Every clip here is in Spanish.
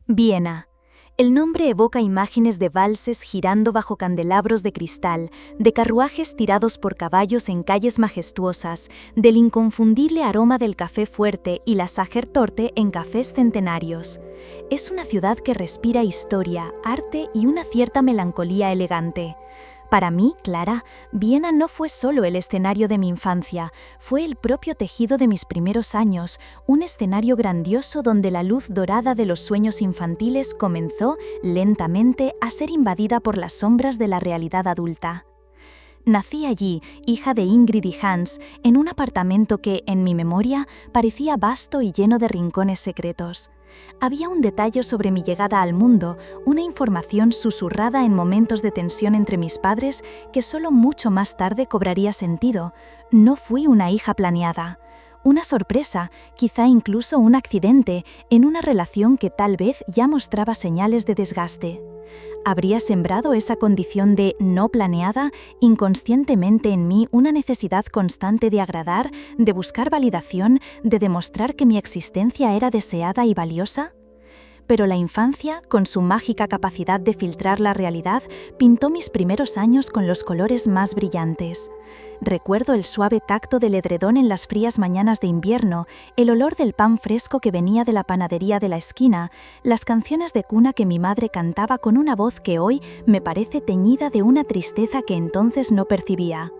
Viena. El nombre evoca imágenes de valses girando bajo candelabros de cristal, de carruajes tirados por caballos en calles majestuosas, del inconfundible aroma del café fuerte y la Sachertorte en cafés centenarios. Es una ciudad que respira historia, arte y una cierta melancolía elegante. Para mí, Clara, Viena no fue solo el escenario de mi infancia, fue el propio tejido de mis primeros años, un escenario grandioso donde la luz dorada de los sueños infantiles comenzó, lentamente, a ser invadida por las sombras de la realidad adulta. Nací allí, hija de Ingrid y Hans, en un apartamento que, en mi memoria, parecía vasto y lleno de rincones secretos. Había un detalle sobre mi llegada al mundo, una información susurrada en momentos de tensión entre mis padres que solo mucho más tarde cobraría sentido. No fui una hija planeada. Una sorpresa, quizá incluso un accidente, en una relación que tal vez ya mostraba señales de desgaste. ¿Habría sembrado esa condición de no planeada inconscientemente en mí una necesidad constante de agradar, de buscar validación, de demostrar que mi existencia era deseada y valiosa? Pero la infancia, con su mágica capacidad de filtrar la realidad, pintó mis primeros años con los colores más brillantes. Recuerdo el suave tacto del edredón en las frías mañanas de invierno, el olor del pan fresco que venía de la panadería de la esquina, las canciones de cuna que mi madre cantaba con una voz que hoy me parece teñida de una tristeza que entonces no percibía.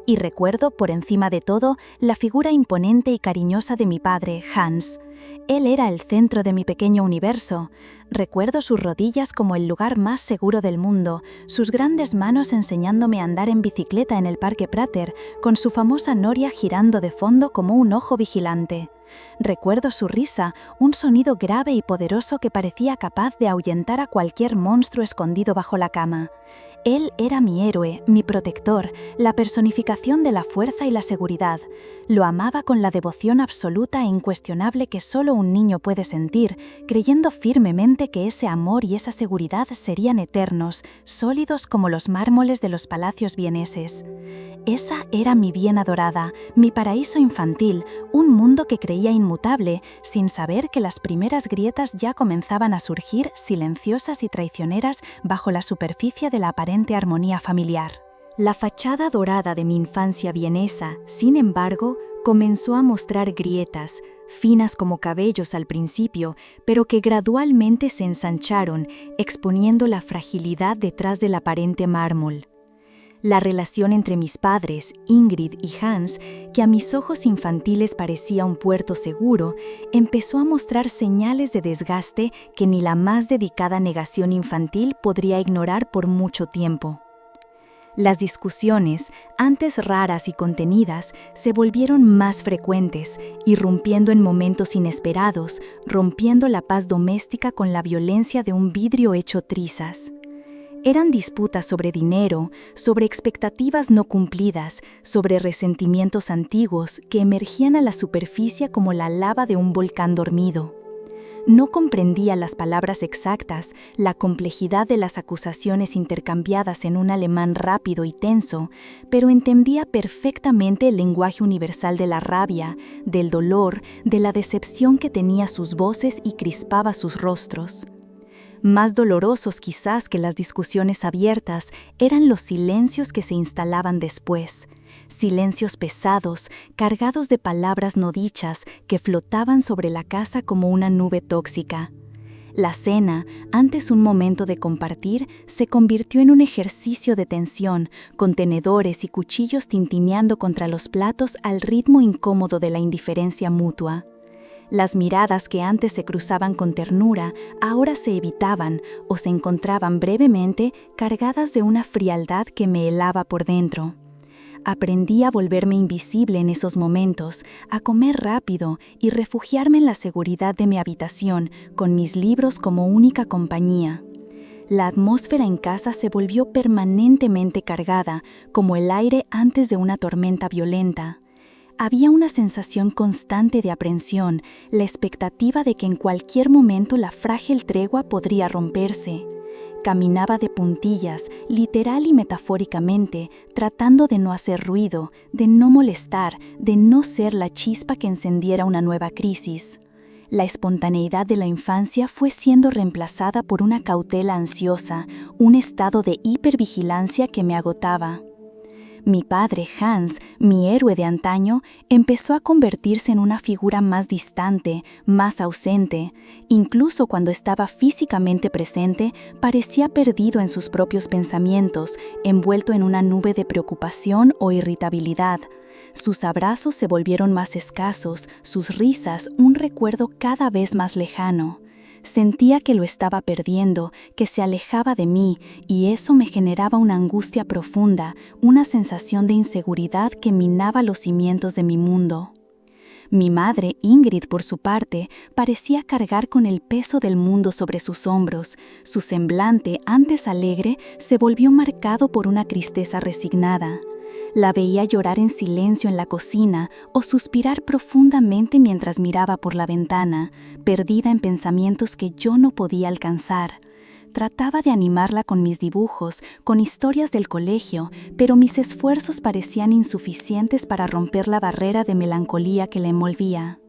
Y recuerdo, por encima de todo, la figura imponente y cariñosa de mi padre, Hans. Él era el centro de mi pequeño universo. Recuerdo sus rodillas como el lugar más seguro del mundo, sus grandes manos enseñándome a andar en bicicleta en el Parque Prater, con su famosa noria girando de fondo como un ojo vigilante. Recuerdo su risa, un sonido grave y poderoso que parecía capaz de ahuyentar a cualquier monstruo escondido bajo la cama. Él era mi héroe, mi protector, la personificación de la fuerza y la seguridad. Lo amaba con la devoción absoluta e incuestionable que solo un niño puede sentir, creyendo firmemente que ese amor y esa seguridad serían eternos, sólidos como los mármoles de los palacios vieneses. Esa era mi Viena dorada, mi paraíso infantil, un mundo que creía inmutable, sin saber que las primeras grietas ya comenzaban a surgir silenciosas y traicioneras bajo la superficie de la aparente armonía familiar. La fachada dorada de mi infancia vienesa, sin embargo, comenzó a mostrar grietas, finas como cabellos al principio, pero que gradualmente se ensancharon, exponiendo la fragilidad detrás del aparente mármol. La relación entre mis padres, Ingrid y Hans, que a mis ojos infantiles parecía un puerto seguro, empezó a mostrar señales de desgaste que ni la más dedicada negación infantil podría ignorar por mucho tiempo. Las discusiones, antes raras y contenidas, se volvieron más frecuentes, irrumpiendo en momentos inesperados, rompiendo la paz doméstica con la violencia de un vidrio hecho trizas. Eran disputas sobre dinero, sobre expectativas no cumplidas, sobre resentimientos antiguos que emergían a la superficie como la lava de un volcán dormido. No comprendía las palabras exactas, la complejidad de las acusaciones intercambiadas en un alemán rápido y tenso, pero entendía perfectamente el lenguaje universal de la rabia, del dolor, de la decepción que tenía sus voces y crispaba sus rostros. Más dolorosos quizás que las discusiones abiertas eran los silencios que se instalaban después. Silencios pesados, cargados de palabras no dichas que flotaban sobre la casa como una nube tóxica. La cena, antes un momento de compartir, se convirtió en un ejercicio de tensión, con tenedores y cuchillos tintineando contra los platos al ritmo incómodo de la indiferencia mutua. Las miradas que antes se cruzaban con ternura, ahora se evitaban o se encontraban brevemente cargadas de una frialdad que me helaba por dentro. Aprendí a volverme invisible en esos momentos, a comer rápido y refugiarme en la seguridad de mi habitación, con mis libros como única compañía. La atmósfera en casa se volvió permanentemente cargada, como el aire antes de una tormenta violenta. Había una sensación constante de aprensión, la expectativa de que en cualquier momento la frágil tregua podría romperse. Caminaba de puntillas, literal y metafóricamente, tratando de no hacer ruido, de no molestar, de no ser la chispa que encendiera una nueva crisis. La espontaneidad de la infancia fue siendo reemplazada por una cautela ansiosa, un estado de hipervigilancia que me agotaba. Mi padre, Hans, mi héroe de antaño, empezó a convertirse en una figura más distante, más ausente. Incluso cuando estaba físicamente presente, parecía perdido en sus propios pensamientos, envuelto en una nube de preocupación o irritabilidad. Sus abrazos se volvieron más escasos, sus risas un recuerdo cada vez más lejano. Sentía que lo estaba perdiendo, que se alejaba de mí, y eso me generaba una angustia profunda, una sensación de inseguridad que minaba los cimientos de mi mundo. Mi madre, Ingrid, por su parte, parecía cargar con el peso del mundo sobre sus hombros. Su semblante, antes alegre, se volvió marcado por una tristeza resignada. La veía llorar en silencio en la cocina o suspirar profundamente mientras miraba por la ventana, perdida en pensamientos que yo no podía alcanzar. Trataba de animarla con mis dibujos, con historias del colegio, pero mis esfuerzos parecían insuficientes para romper la barrera de melancolía que la envolvía.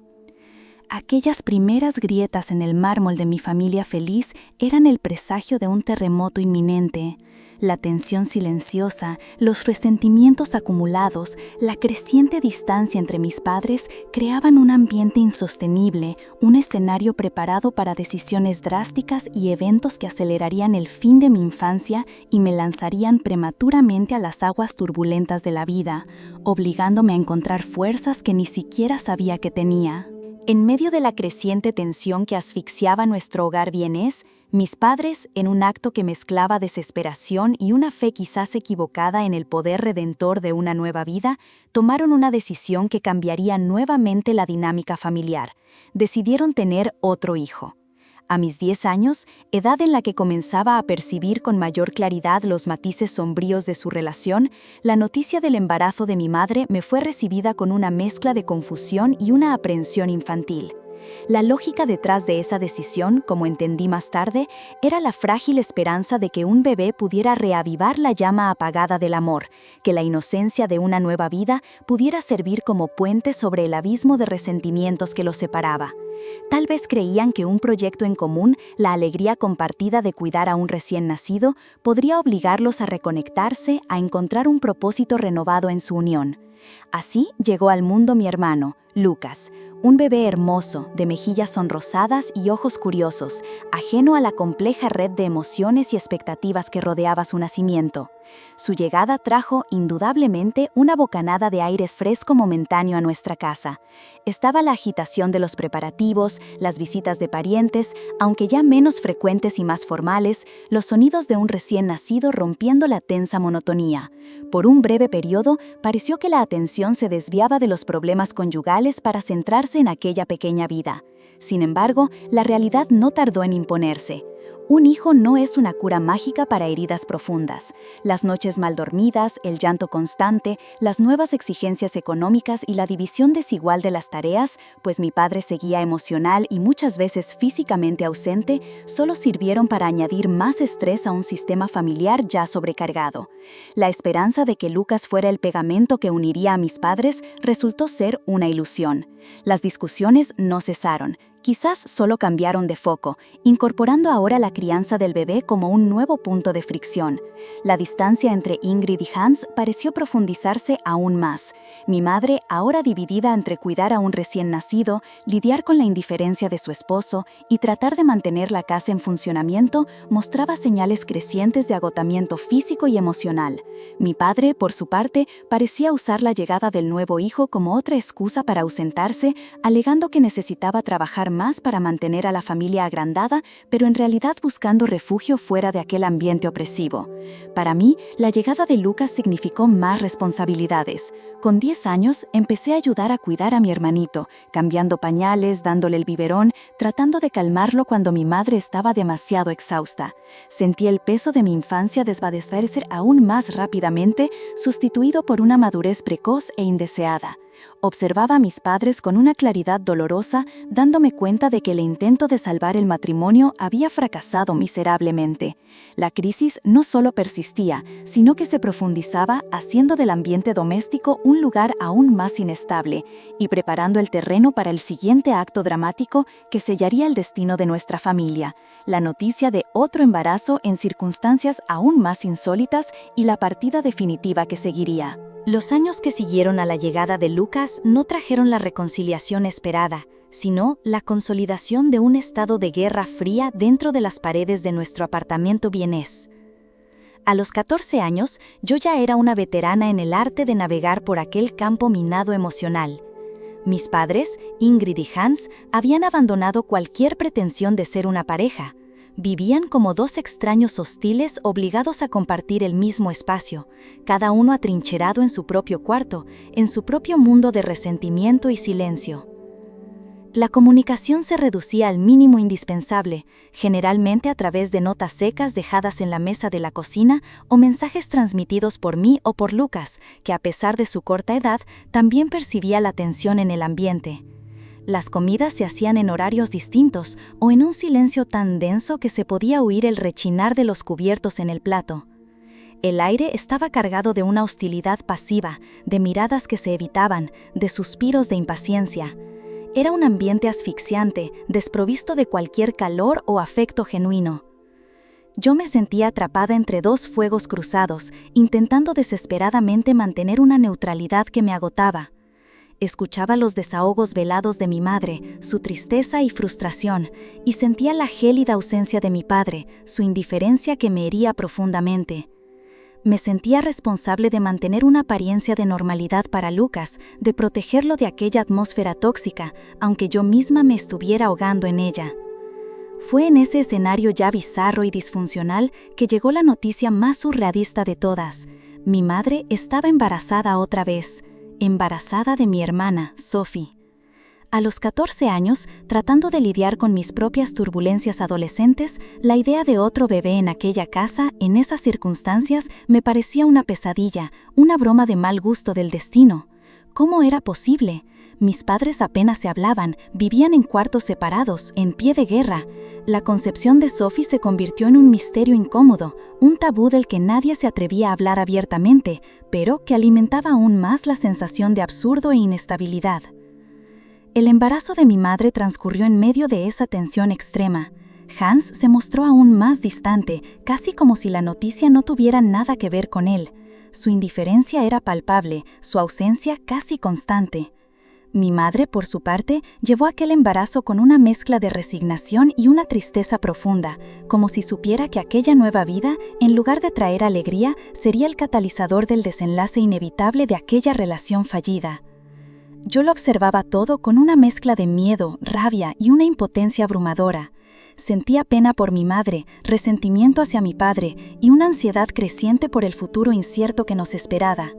Aquellas primeras grietas en el mármol de mi familia feliz eran el presagio de un terremoto inminente. La tensión silenciosa, los resentimientos acumulados, la creciente distancia entre mis padres creaban un ambiente insostenible, un escenario preparado para decisiones drásticas y eventos que acelerarían el fin de mi infancia y me lanzarían prematuramente a las aguas turbulentas de la vida, obligándome a encontrar fuerzas que ni siquiera sabía que tenía. En medio de la creciente tensión que asfixiaba nuestro hogar vienés, mis padres, en un acto que mezclaba desesperación y una fe quizás equivocada en el poder redentor de una nueva vida, tomaron una decisión que cambiaría nuevamente la dinámica familiar. Decidieron tener otro hijo. A mis 10 años, edad en la que comenzaba a percibir con mayor claridad los matices sombríos de su relación, la noticia del embarazo de mi madre me fue recibida con una mezcla de confusión y una aprehensión infantil. La lógica detrás de esa decisión, como entendí más tarde, era la frágil esperanza de que un bebé pudiera reavivar la llama apagada del amor, que la inocencia de una nueva vida pudiera servir como puente sobre el abismo de resentimientos que los separaba. Tal vez creían que un proyecto en común, la alegría compartida de cuidar a un recién nacido, podría obligarlos a reconectarse, a encontrar un propósito renovado en su unión. Así llegó al mundo mi hermano, Lucas, un bebé hermoso, de mejillas sonrosadas y ojos curiosos, ajeno a la compleja red de emociones y expectativas que rodeaba su nacimiento. Su llegada trajo, indudablemente, una bocanada de aire fresco momentáneo a nuestra casa. Estaba la agitación de los preparativos, las visitas de parientes, aunque ya menos frecuentes y más formales, los sonidos de un recién nacido rompiendo la tensa monotonía. Por un breve periodo, pareció que la atención se desviaba de los problemas conyugales para centrarse en aquella pequeña vida. Sin embargo, la realidad no tardó en imponerse. Un hijo no es una cura mágica para heridas profundas. Las noches mal dormidas, el llanto constante, las nuevas exigencias económicas y la división desigual de las tareas, pues mi padre seguía emocional y muchas veces físicamente ausente, solo sirvieron para añadir más estrés a un sistema familiar ya sobrecargado. La esperanza de que Lucas fuera el pegamento que uniría a mis padres resultó ser una ilusión. Las discusiones no cesaron. Quizás solo cambiaron de foco, incorporando ahora la crianza del bebé como un nuevo punto de fricción. La distancia entre Ingrid y Hans pareció profundizarse aún más. Mi madre, ahora dividida entre cuidar a un recién nacido, lidiar con la indiferencia de su esposo y tratar de mantener la casa en funcionamiento, mostraba señales crecientes de agotamiento físico y emocional. Mi padre, por su parte, parecía usar la llegada del nuevo hijo como otra excusa para ausentarse, alegando que necesitaba trabajar más para mantener a la familia agrandada, pero en realidad buscando refugio fuera de aquel ambiente opresivo. Para mí, la llegada de Lucas significó más responsabilidades. Con 10 años, empecé a ayudar a cuidar a mi hermanito, cambiando pañales, dándole el biberón, tratando de calmarlo cuando mi madre estaba demasiado exhausta. Sentí el peso de mi infancia desvanecerse aún más rápidamente, sustituido por una madurez precoz e indeseada. Observaba a mis padres con una claridad dolorosa, dándome cuenta de que el intento de salvar el matrimonio había fracasado miserablemente. La crisis no solo persistía, sino que se profundizaba, haciendo del ambiente doméstico un lugar aún más inestable y preparando el terreno para el siguiente acto dramático que sellaría el destino de nuestra familia: la noticia de otro embarazo en circunstancias aún más insólitas y la partida definitiva que seguiría. Los años que siguieron a la llegada de Lucas no trajeron la reconciliación esperada, sino la consolidación de un estado de guerra fría dentro de las paredes de nuestro apartamento vienés. A los 14 años, yo ya era una veterana en el arte de navegar por aquel campo minado emocional. Mis padres, Ingrid y Hans, habían abandonado cualquier pretensión de ser una pareja. Vivían como dos extraños hostiles obligados a compartir el mismo espacio, cada uno atrincherado en su propio cuarto, en su propio mundo de resentimiento y silencio. La comunicación se reducía al mínimo indispensable, generalmente a través de notas secas dejadas en la mesa de la cocina o mensajes transmitidos por mí o por Lucas, que a pesar de su corta edad, también percibía la tensión en el ambiente. Las comidas se hacían en horarios distintos o en un silencio tan denso que se podía oír el rechinar de los cubiertos en el plato. El aire estaba cargado de una hostilidad pasiva, de miradas que se evitaban, de suspiros de impaciencia. Era un ambiente asfixiante, desprovisto de cualquier calor o afecto genuino. Yo me sentía atrapada entre dos fuegos cruzados, intentando desesperadamente mantener una neutralidad que me agotaba. Escuchaba los desahogos velados de mi madre, su tristeza y frustración, y sentía la gélida ausencia de mi padre, su indiferencia que me hería profundamente. Me sentía responsable de mantener una apariencia de normalidad para Lucas, de protegerlo de aquella atmósfera tóxica, aunque yo misma me estuviera ahogando en ella. Fue en ese escenario ya bizarro y disfuncional que llegó la noticia más surrealista de todas. Mi madre estaba embarazada otra vez. Embarazada de mi hermana, Sophie. A los 14 años, tratando de lidiar con mis propias turbulencias adolescentes, la idea de otro bebé en aquella casa, en esas circunstancias, me parecía una pesadilla, una broma de mal gusto del destino. ¿Cómo era posible? Mis padres apenas se hablaban, vivían en cuartos separados, en pie de guerra. La concepción de Sophie se convirtió en un misterio incómodo, un tabú del que nadie se atrevía a hablar abiertamente, pero que alimentaba aún más la sensación de absurdo e inestabilidad. El embarazo de mi madre transcurrió en medio de esa tensión extrema. Hans se mostró aún más distante, casi como si la noticia no tuviera nada que ver con él. Su indiferencia era palpable, su ausencia casi constante. Mi madre, por su parte, llevó aquel embarazo con una mezcla de resignación y una tristeza profunda, como si supiera que aquella nueva vida, en lugar de traer alegría, sería el catalizador del desenlace inevitable de aquella relación fallida. Yo lo observaba todo con una mezcla de miedo, rabia y una impotencia abrumadora. Sentía pena por mi madre, resentimiento hacia mi padre y una ansiedad creciente por el futuro incierto que nos esperaba.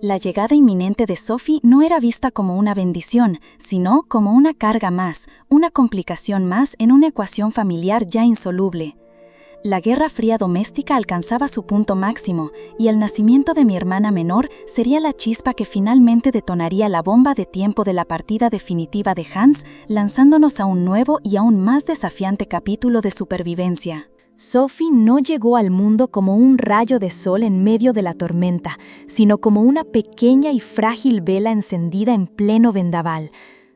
La llegada inminente de Sophie no era vista como una bendición, sino como una carga más, una complicación más en una ecuación familiar ya insoluble. La guerra fría doméstica alcanzaba su punto máximo, y el nacimiento de mi hermana menor sería la chispa que finalmente detonaría la bomba de tiempo de la partida definitiva de Hans, lanzándonos a un nuevo y aún más desafiante capítulo de supervivencia. Sophie no llegó al mundo como un rayo de sol en medio de la tormenta, sino como una pequeña y frágil vela encendida en pleno vendaval.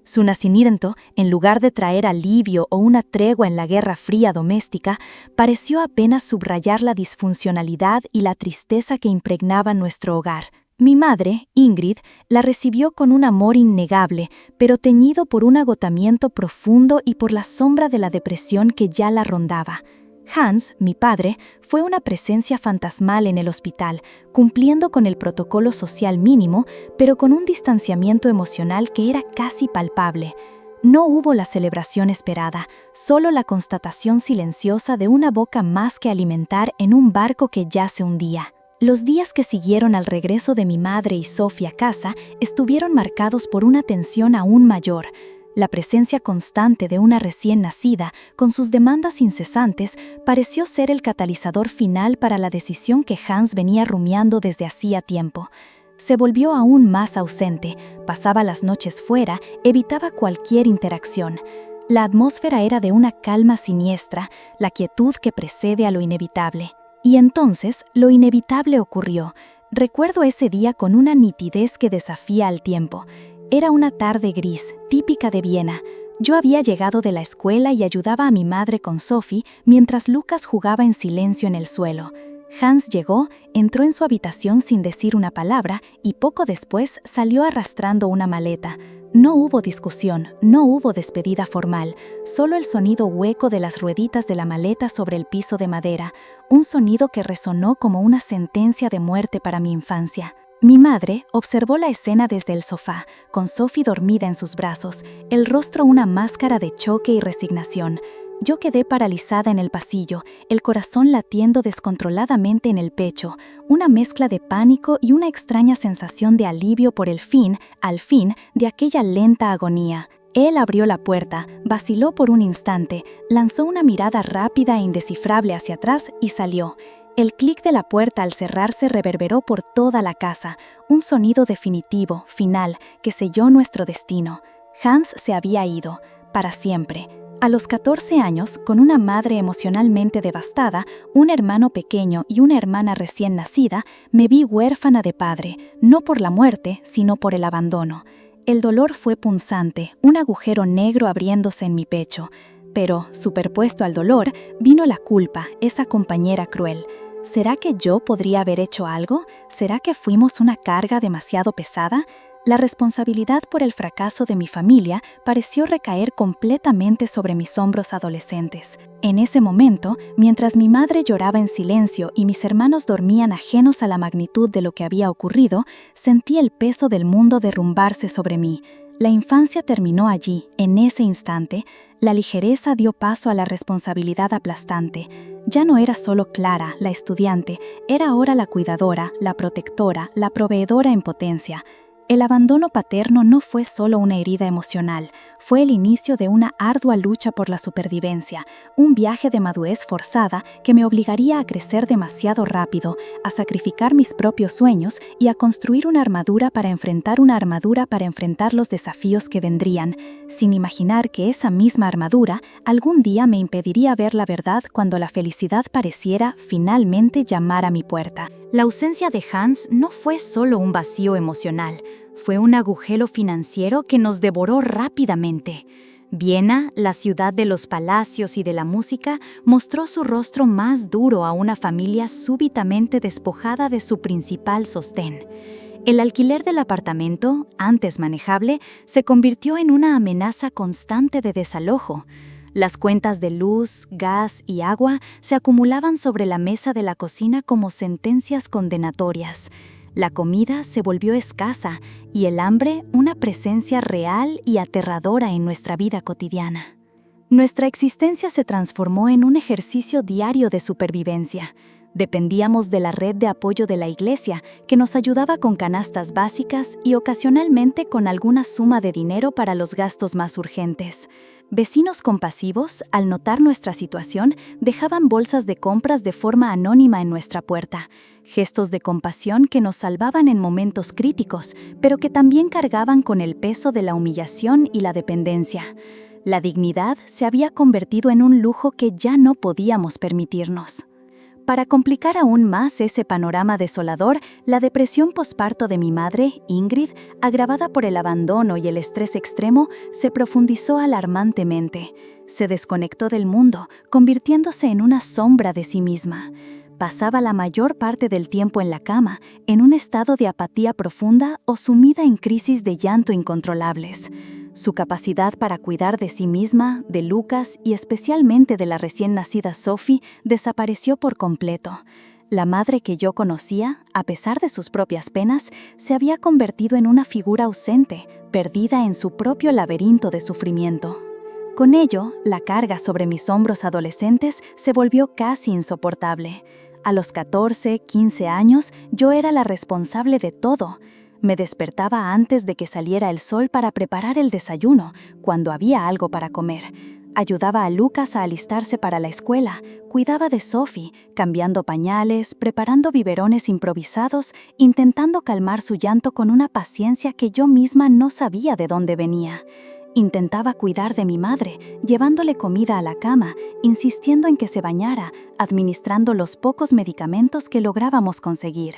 Su nacimiento, en lugar de traer alivio o una tregua en la guerra fría doméstica, pareció apenas subrayar la disfuncionalidad y la tristeza que impregnaban nuestro hogar. Mi madre, Ingrid, la recibió con un amor innegable, pero teñido por un agotamiento profundo y por la sombra de la depresión que ya la rondaba. Hans, mi padre, fue una presencia fantasmal en el hospital, cumpliendo con el protocolo social mínimo, pero con un distanciamiento emocional que era casi palpable. No hubo la celebración esperada, solo la constatación silenciosa de una boca más que alimentar en un barco que ya se hundía. Los días que siguieron al regreso de mi madre y Sophie a casa estuvieron marcados por una tensión aún mayor. La presencia constante de una recién nacida, con sus demandas incesantes, pareció ser el catalizador final para la decisión que Hans venía rumiando desde hacía tiempo. Se volvió aún más ausente, pasaba las noches fuera, evitaba cualquier interacción. La atmósfera era de una calma siniestra, la quietud que precede a lo inevitable. Y entonces, lo inevitable ocurrió. Recuerdo ese día con una nitidez que desafía al tiempo. Era una tarde gris, típica de Viena. Yo había llegado de la escuela y ayudaba a mi madre con Sophie mientras Lucas jugaba en silencio en el suelo. Hans llegó, entró en su habitación sin decir una palabra y poco después salió arrastrando una maleta. No hubo discusión, no hubo despedida formal, solo el sonido hueco de las rueditas de la maleta sobre el piso de madera, un sonido que resonó como una sentencia de muerte para mi infancia. Mi madre observó la escena desde el sofá, con Sophie dormida en sus brazos, el rostro una máscara de choque y resignación. Yo quedé paralizada en el pasillo, el corazón latiendo descontroladamente en el pecho, una mezcla de pánico y una extraña sensación de alivio por el fin, al fin, de aquella lenta agonía. Él abrió la puerta, vaciló por un instante, lanzó una mirada rápida e indescifrable hacia atrás y salió. El clic de la puerta al cerrarse reverberó por toda la casa, un sonido definitivo, final, que selló nuestro destino. Hans se había ido, para siempre. A los 14 años, con una madre emocionalmente devastada, un hermano pequeño y una hermana recién nacida, me vi huérfana de padre, no por la muerte, sino por el abandono. El dolor fue punzante, un agujero negro abriéndose en mi pecho. Pero, superpuesto al dolor, vino la culpa, esa compañera cruel. ¿Será que yo podría haber hecho algo? ¿Será que fuimos una carga demasiado pesada? La responsabilidad por el fracaso de mi familia pareció recaer completamente sobre mis hombros adolescentes. En ese momento, mientras mi madre lloraba en silencio y mis hermanos dormían ajenos a la magnitud de lo que había ocurrido, sentí el peso del mundo derrumbarse sobre mí. La infancia terminó allí, en ese instante. La ligereza dio paso a la responsabilidad aplastante. Ya no era solo Clara, la estudiante, era ahora la cuidadora, la protectora, la proveedora en potencia. El abandono paterno no fue solo una herida emocional, fue el inicio de una ardua lucha por la supervivencia, un viaje de madurez forzada que me obligaría a crecer demasiado rápido, a sacrificar mis propios sueños y a construir una armadura para enfrentar los desafíos que vendrían, sin imaginar que esa misma armadura algún día me impediría ver la verdad cuando la felicidad pareciera finalmente llamar a mi puerta. La ausencia de Hans no fue solo un vacío emocional, fue un agujero financiero que nos devoró rápidamente. Viena, la ciudad de los palacios y de la música, mostró su rostro más duro a una familia súbitamente despojada de su principal sostén. El alquiler del apartamento, antes manejable, se convirtió en una amenaza constante de desalojo. Las cuentas de luz, gas y agua se acumulaban sobre la mesa de la cocina como sentencias condenatorias. La comida se volvió escasa y el hambre una presencia real y aterradora en nuestra vida cotidiana. Nuestra existencia se transformó en un ejercicio diario de supervivencia. Dependíamos de la red de apoyo de la iglesia, que nos ayudaba con canastas básicas y ocasionalmente con alguna suma de dinero para los gastos más urgentes. Vecinos compasivos, al notar nuestra situación, dejaban bolsas de compras de forma anónima en nuestra puerta. Gestos de compasión que nos salvaban en momentos críticos, pero que también cargaban con el peso de la humillación y la dependencia. La dignidad se había convertido en un lujo que ya no podíamos permitirnos. Para complicar aún más ese panorama desolador, la depresión posparto de mi madre, Ingrid, agravada por el abandono y el estrés extremo, se profundizó alarmantemente. Se desconectó del mundo, convirtiéndose en una sombra de sí misma. Pasaba la mayor parte del tiempo en la cama, en un estado de apatía profunda o sumida en crisis de llanto incontrolables. Su capacidad para cuidar de sí misma, de Lucas y especialmente de la recién nacida Sophie desapareció por completo. La madre que yo conocía, a pesar de sus propias penas, se había convertido en una figura ausente, perdida en su propio laberinto de sufrimiento. Con ello, la carga sobre mis hombros adolescentes se volvió casi insoportable. A los 14, 15 años, yo era la responsable de todo. Me despertaba antes de que saliera el sol para preparar el desayuno, cuando había algo para comer. Ayudaba a Lucas a alistarse para la escuela, cuidaba de Sophie, cambiando pañales, preparando biberones improvisados, intentando calmar su llanto con una paciencia que yo misma no sabía de dónde venía. Intentaba cuidar de mi madre, llevándole comida a la cama, insistiendo en que se bañara, administrando los pocos medicamentos que lográbamos conseguir.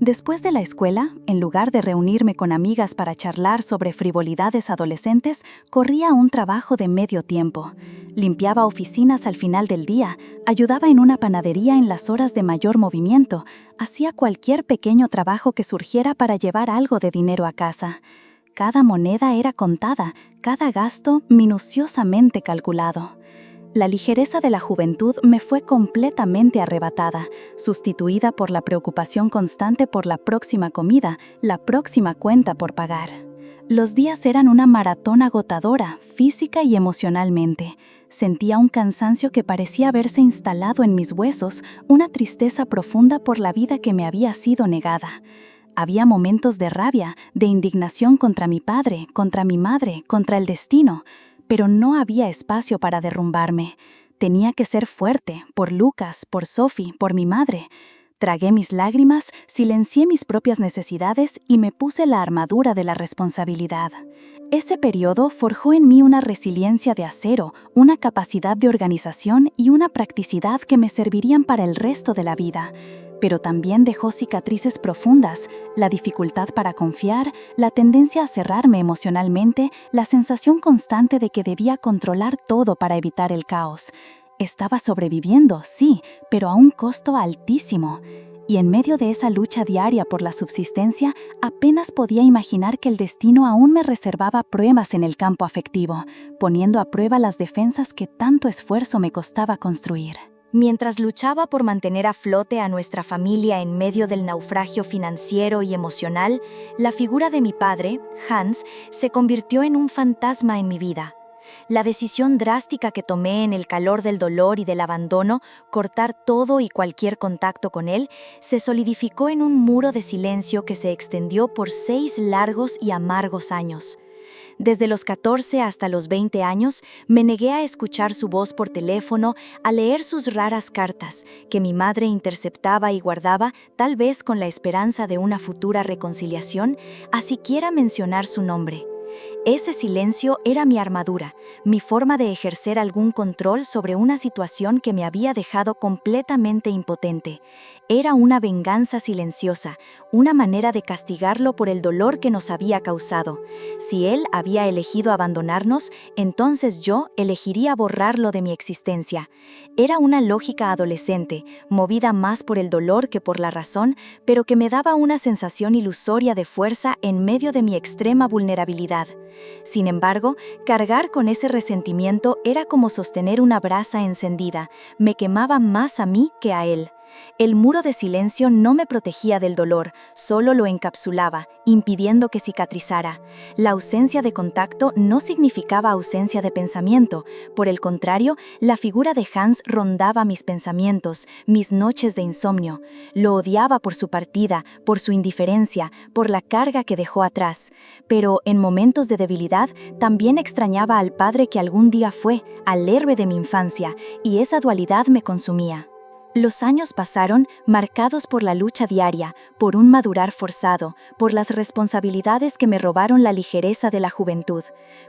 Después de la escuela, en lugar de reunirme con amigas para charlar sobre frivolidades adolescentes, corría a un trabajo de medio tiempo. Limpiaba oficinas al final del día, ayudaba en una panadería en las horas de mayor movimiento, hacía cualquier pequeño trabajo que surgiera para llevar algo de dinero a casa. Cada moneda era contada, cada gasto minuciosamente calculado. La ligereza de la juventud me fue completamente arrebatada, sustituida por la preocupación constante por la próxima comida, la próxima cuenta por pagar. Los días eran una maratón agotadora, física y emocionalmente. Sentía un cansancio que parecía haberse instalado en mis huesos, una tristeza profunda por la vida que me había sido negada. Había momentos de rabia, de indignación contra mi padre, contra mi madre, contra el destino, pero no había espacio para derrumbarme. Tenía que ser fuerte, por Lucas, por Sophie, por mi madre. Tragué mis lágrimas, silencié mis propias necesidades y me puse la armadura de la responsabilidad. Ese periodo forjó en mí una resiliencia de acero, una capacidad de organización y una practicidad que me servirían para el resto de la vida. Pero también dejó cicatrices profundas, la dificultad para confiar, la tendencia a cerrarme emocionalmente, la sensación constante de que debía controlar todo para evitar el caos. Estaba sobreviviendo, sí, pero a un costo altísimo. Y en medio de esa lucha diaria por la subsistencia, apenas podía imaginar que el destino aún me reservaba pruebas en el campo afectivo, poniendo a prueba las defensas que tanto esfuerzo me costaba construir. Mientras luchaba por mantener a flote a nuestra familia en medio del naufragio financiero y emocional, la figura de mi padre, Hans, se convirtió en un fantasma en mi vida. La decisión drástica que tomé en el calor del dolor y del abandono, cortar todo y cualquier contacto con él, se solidificó en un muro de silencio que se extendió por 6 largos y amargos años. Desde los 14 hasta los 20 años, me negué a escuchar su voz por teléfono, a leer sus raras cartas, que mi madre interceptaba y guardaba, tal vez con la esperanza de una futura reconciliación, a siquiera mencionar su nombre. Ese silencio era mi armadura, mi forma de ejercer algún control sobre una situación que me había dejado completamente impotente. Era una venganza silenciosa, una manera de castigarlo por el dolor que nos había causado. Si él había elegido abandonarnos, entonces yo elegiría borrarlo de mi existencia. Era una lógica adolescente, movida más por el dolor que por la razón, pero que me daba una sensación ilusoria de fuerza en medio de mi extrema vulnerabilidad. Sin embargo, cargar con ese resentimiento era como sostener una brasa encendida, me quemaba más a mí que a él. El muro de silencio no me protegía del dolor, solo lo encapsulaba, impidiendo que cicatrizara. La ausencia de contacto no significaba ausencia de pensamiento. Por el contrario, la figura de Hans rondaba mis pensamientos, mis noches de insomnio. Lo odiaba por su partida, por su indiferencia, por la carga que dejó atrás. Pero en momentos de debilidad, también extrañaba al padre que algún día fue, al héroe de mi infancia, y esa dualidad me consumía. Los años pasaron marcados por la lucha diaria, por un madurar forzado, por las responsabilidades que me robaron la ligereza de la juventud.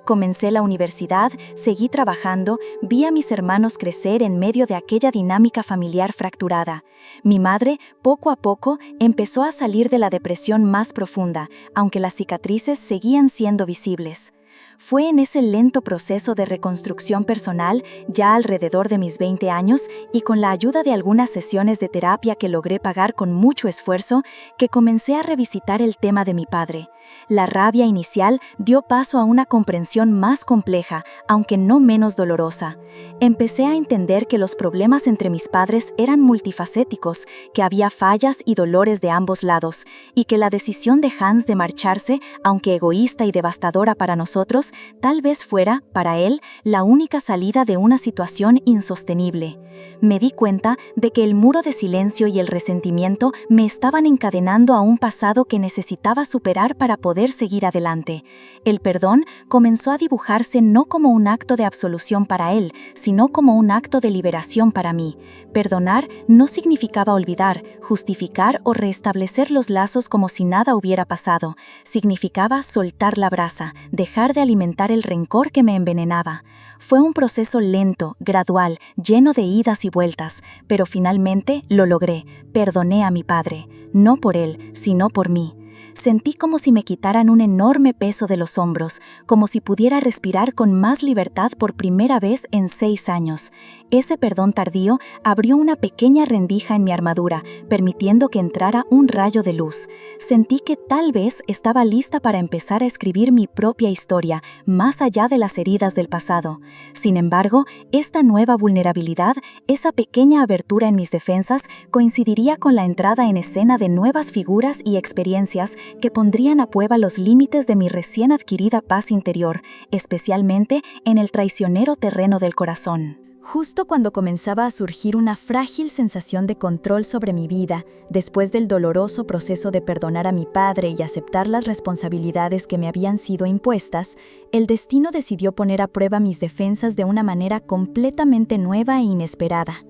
Comencé la universidad, seguí trabajando, vi a mis hermanos crecer en medio de aquella dinámica familiar fracturada. Mi madre, poco a poco, empezó a salir de la depresión más profunda, aunque las cicatrices seguían siendo visibles. Fue en ese lento proceso de reconstrucción personal, ya alrededor de mis 20 años, y con la ayuda de algunas sesiones de terapia que logré pagar con mucho esfuerzo, que comencé a revisitar el tema de mi padre. La rabia inicial dio paso a una comprensión más compleja, aunque no menos dolorosa. Empecé a entender que los problemas entre mis padres eran multifacéticos, que había fallas y dolores de ambos lados, y que la decisión de Hans de marcharse, aunque egoísta y devastadora para nosotros, tal vez fuera, para él, la única salida de una situación insostenible. Me di cuenta de que el muro de silencio y el resentimiento me estaban encadenando a un pasado que necesitaba superar para poder seguir adelante. El perdón comenzó a dibujarse no como un acto de absolución para él, sino como un acto de liberación para mí. Perdonar no significaba olvidar, justificar o restablecer los lazos como si nada hubiera pasado. Significaba soltar la brasa, dejar de alimentar el rencor que me envenenaba. Fue un proceso lento, gradual, lleno de idas y vueltas, pero finalmente lo logré. Perdoné a mi padre, no por él, sino por mí. Sentí como si me quitaran un enorme peso de los hombros, como si pudiera respirar con más libertad por primera vez en 6 años. Ese perdón tardío abrió una pequeña rendija en mi armadura, permitiendo que entrara un rayo de luz. Sentí que tal vez estaba lista para empezar a escribir mi propia historia, más allá de las heridas del pasado. Sin embargo, esta nueva vulnerabilidad, esa pequeña abertura en mis defensas, coincidiría con la entrada en escena de nuevas figuras y experiencias que pondrían a prueba los límites de mi recién adquirida paz interior, especialmente en el traicionero terreno del corazón. Justo cuando comenzaba a surgir una frágil sensación de control sobre mi vida, después del doloroso proceso de perdonar a mi padre y aceptar las responsabilidades que me habían sido impuestas, el destino decidió poner a prueba mis defensas de una manera completamente nueva e inesperada.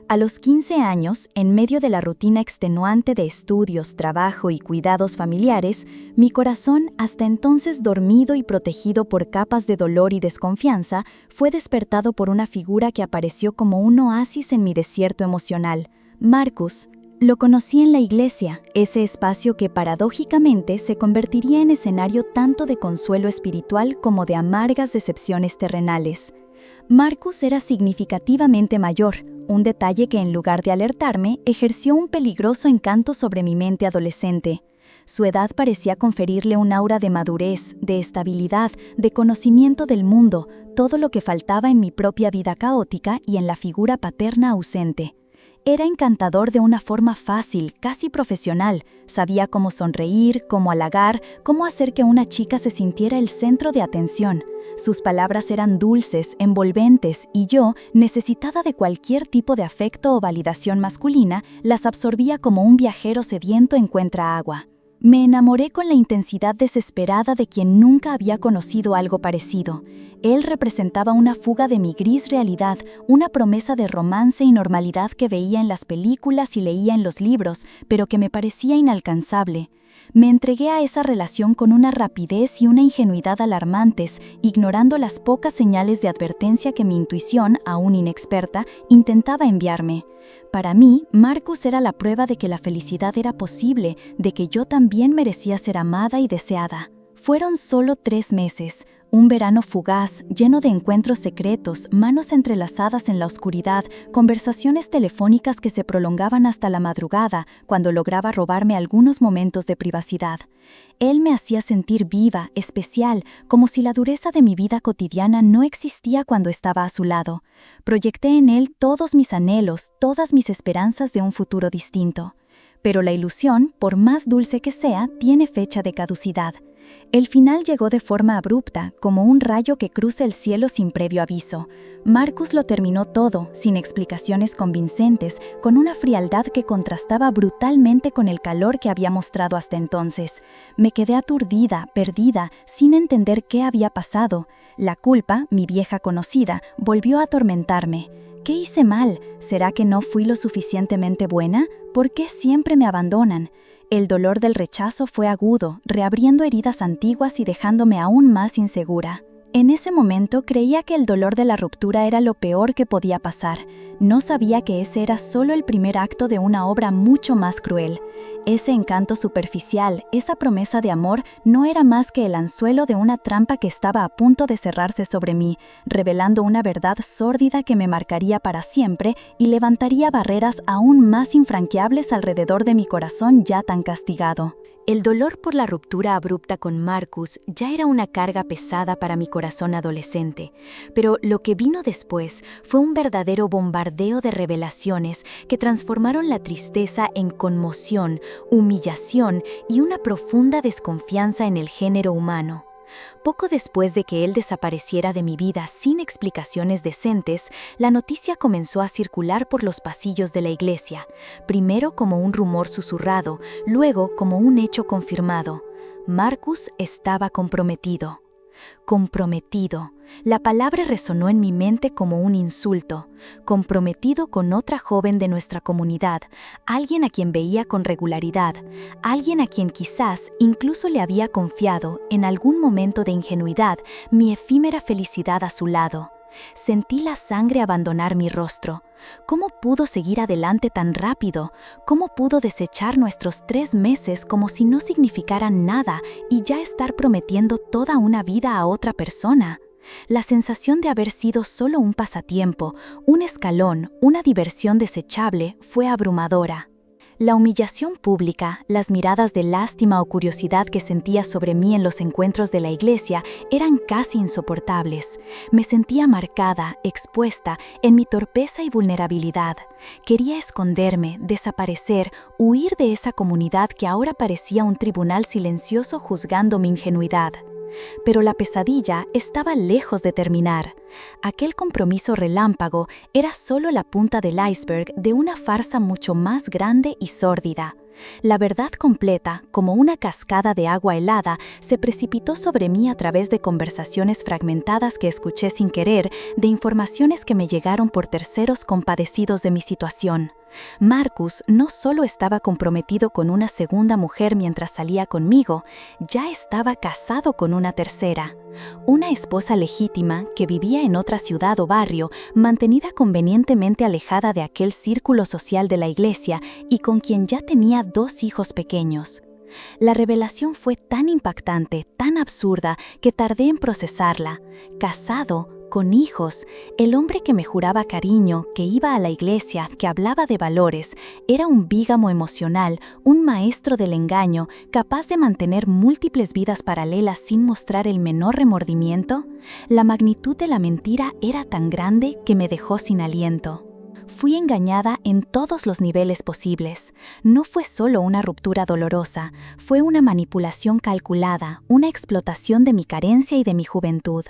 A los 15 años, en medio de la rutina extenuante de estudios, trabajo y cuidados familiares, mi corazón, hasta entonces dormido y protegido por capas de dolor y desconfianza, fue despertado por una figura que apareció como un oasis en mi desierto emocional: Marcus. Lo conocí en la iglesia, ese espacio que paradójicamente se convertiría en escenario tanto de consuelo espiritual como de amargas decepciones terrenales. Marcus era significativamente mayor, un detalle que en lugar de alertarme, ejerció un peligroso encanto sobre mi mente adolescente. Su edad parecía conferirle un aura de madurez, de estabilidad, de conocimiento del mundo, todo lo que faltaba en mi propia vida caótica y en la figura paterna ausente. Era encantador de una forma fácil, casi profesional. Sabía cómo sonreír, cómo halagar, cómo hacer que una chica se sintiera el centro de atención. Sus palabras eran dulces, envolventes, y yo, necesitada de cualquier tipo de afecto o validación masculina, las absorbía como un viajero sediento encuentra agua. Me enamoré con la intensidad desesperada de quien nunca había conocido algo parecido. Él representaba una fuga de mi gris realidad, una promesa de romance y normalidad que veía en las películas y leía en los libros, pero que me parecía inalcanzable. Me entregué a esa relación con una rapidez y una ingenuidad alarmantes, ignorando las pocas señales de advertencia que mi intuición, aún inexperta, intentaba enviarme. Para mí, Marcus era la prueba de que la felicidad era posible, de que yo también merecía ser amada y deseada. Fueron solo 3 meses. Un verano fugaz, lleno de encuentros secretos, manos entrelazadas en la oscuridad, conversaciones telefónicas que se prolongaban hasta la madrugada, cuando lograba robarme algunos momentos de privacidad. Él me hacía sentir viva, especial, como si la dureza de mi vida cotidiana no existía cuando estaba a su lado. Proyecté en él todos mis anhelos, todas mis esperanzas de un futuro distinto. Pero la ilusión, por más dulce que sea, tiene fecha de caducidad. El final llegó de forma abrupta, como un rayo que cruza el cielo sin previo aviso. Marcus lo terminó todo, sin explicaciones convincentes, con una frialdad que contrastaba brutalmente con el calor que había mostrado hasta entonces. Me quedé aturdida, perdida, sin entender qué había pasado. La culpa, mi vieja conocida, volvió a atormentarme. ¿Qué hice mal? ¿Será que no fui lo suficientemente buena? ¿Por qué siempre me abandonan? El dolor del rechazo fue agudo, reabriendo heridas antiguas y dejándome aún más insegura. En ese momento creía que el dolor de la ruptura era lo peor que podía pasar. No sabía que ese era solo el primer acto de una obra mucho más cruel. Ese encanto superficial, esa promesa de amor, no era más que el anzuelo de una trampa que estaba a punto de cerrarse sobre mí, revelando una verdad sórdida que me marcaría para siempre y levantaría barreras aún más infranqueables alrededor de mi corazón ya tan castigado. El dolor por la ruptura abrupta con Marcus ya era una carga pesada para mi corazón adolescente, pero lo que vino después fue un verdadero bombardeo de revelaciones que transformaron la tristeza en conmoción, humillación y una profunda desconfianza en el género humano. Poco después de que él desapareciera de mi vida sin explicaciones decentes, la noticia comenzó a circular por los pasillos de la iglesia, primero como un rumor susurrado, luego como un hecho confirmado. Marcus estaba comprometido. Comprometido. La palabra resonó en mi mente como un insulto. Comprometido con otra joven de nuestra comunidad, alguien a quien veía con regularidad, alguien a quien quizás incluso le había confiado, en algún momento de ingenuidad, mi efímera felicidad a su lado. Sentí la sangre abandonar mi rostro. ¿Cómo pudo seguir adelante tan rápido? ¿Cómo pudo desechar nuestros 3 meses como si no significaran nada y ya estar prometiendo toda una vida a otra persona? La sensación de haber sido solo un pasatiempo, un escalón, una diversión desechable, fue abrumadora. La humillación pública, las miradas de lástima o curiosidad que sentía sobre mí en los encuentros de la iglesia eran casi insoportables. Me sentía marcada, expuesta, en mi torpeza y vulnerabilidad. Quería esconderme, desaparecer, huir de esa comunidad que ahora parecía un tribunal silencioso juzgando mi ingenuidad. Pero la pesadilla estaba lejos de terminar. Aquel compromiso relámpago era solo la punta del iceberg de una farsa mucho más grande y sórdida. La verdad completa, como una cascada de agua helada, se precipitó sobre mí a través de conversaciones fragmentadas que escuché sin querer, de informaciones que me llegaron por terceros compadecidos de mi situación. Marcus no solo estaba comprometido con una segunda mujer mientras salía conmigo, ya estaba casado con una tercera. Una esposa legítima que vivía en otra ciudad o barrio, mantenida convenientemente alejada de aquel círculo social de la iglesia y con quien ya tenía 2 hijos pequeños. La revelación fue tan impactante, tan absurda, que tardé en procesarla. Casado, con hijos, el hombre que me juraba cariño, que iba a la iglesia, que hablaba de valores, era un bígamo emocional, un maestro del engaño, capaz de mantener múltiples vidas paralelas sin mostrar el menor remordimiento. La magnitud de la mentira era tan grande que me dejó sin aliento. Fui engañada en todos los niveles posibles. No fue solo una ruptura dolorosa, fue una manipulación calculada, una explotación de mi carencia y de mi juventud.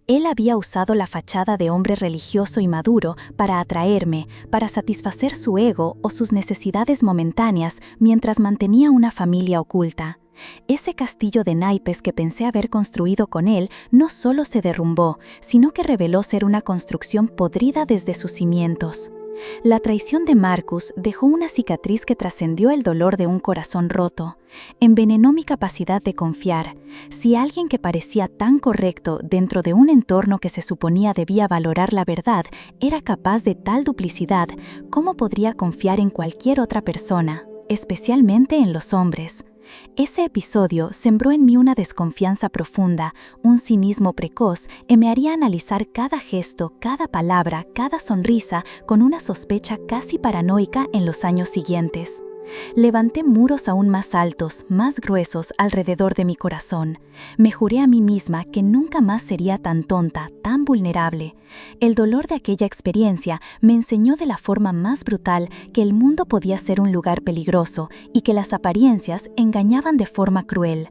Él había usado la fachada de hombre religioso y maduro para atraerme, para satisfacer su ego o sus necesidades momentáneas mientras mantenía una familia oculta. Ese castillo de naipes que pensé haber construido con él no solo se derrumbó, sino que reveló ser una construcción podrida desde sus cimientos. La traición de Marcus dejó una cicatriz que trascendió el dolor de un corazón roto. Envenenó mi capacidad de confiar. Si alguien que parecía tan correcto dentro de un entorno que se suponía debía valorar la verdad era capaz de tal duplicidad, ¿cómo podría confiar en cualquier otra persona, especialmente en los hombres? Ese episodio sembró en mí una desconfianza profunda, un cinismo precoz que me haría analizar cada gesto, cada palabra, cada sonrisa con una sospecha casi paranoica en los años siguientes. Levanté muros aún más altos, más gruesos alrededor de mi corazón. Me juré a mí misma que nunca más sería tan tonta, tan vulnerable. El dolor de aquella experiencia me enseñó de la forma más brutal que el mundo podía ser un lugar peligroso y que las apariencias engañaban de forma cruel.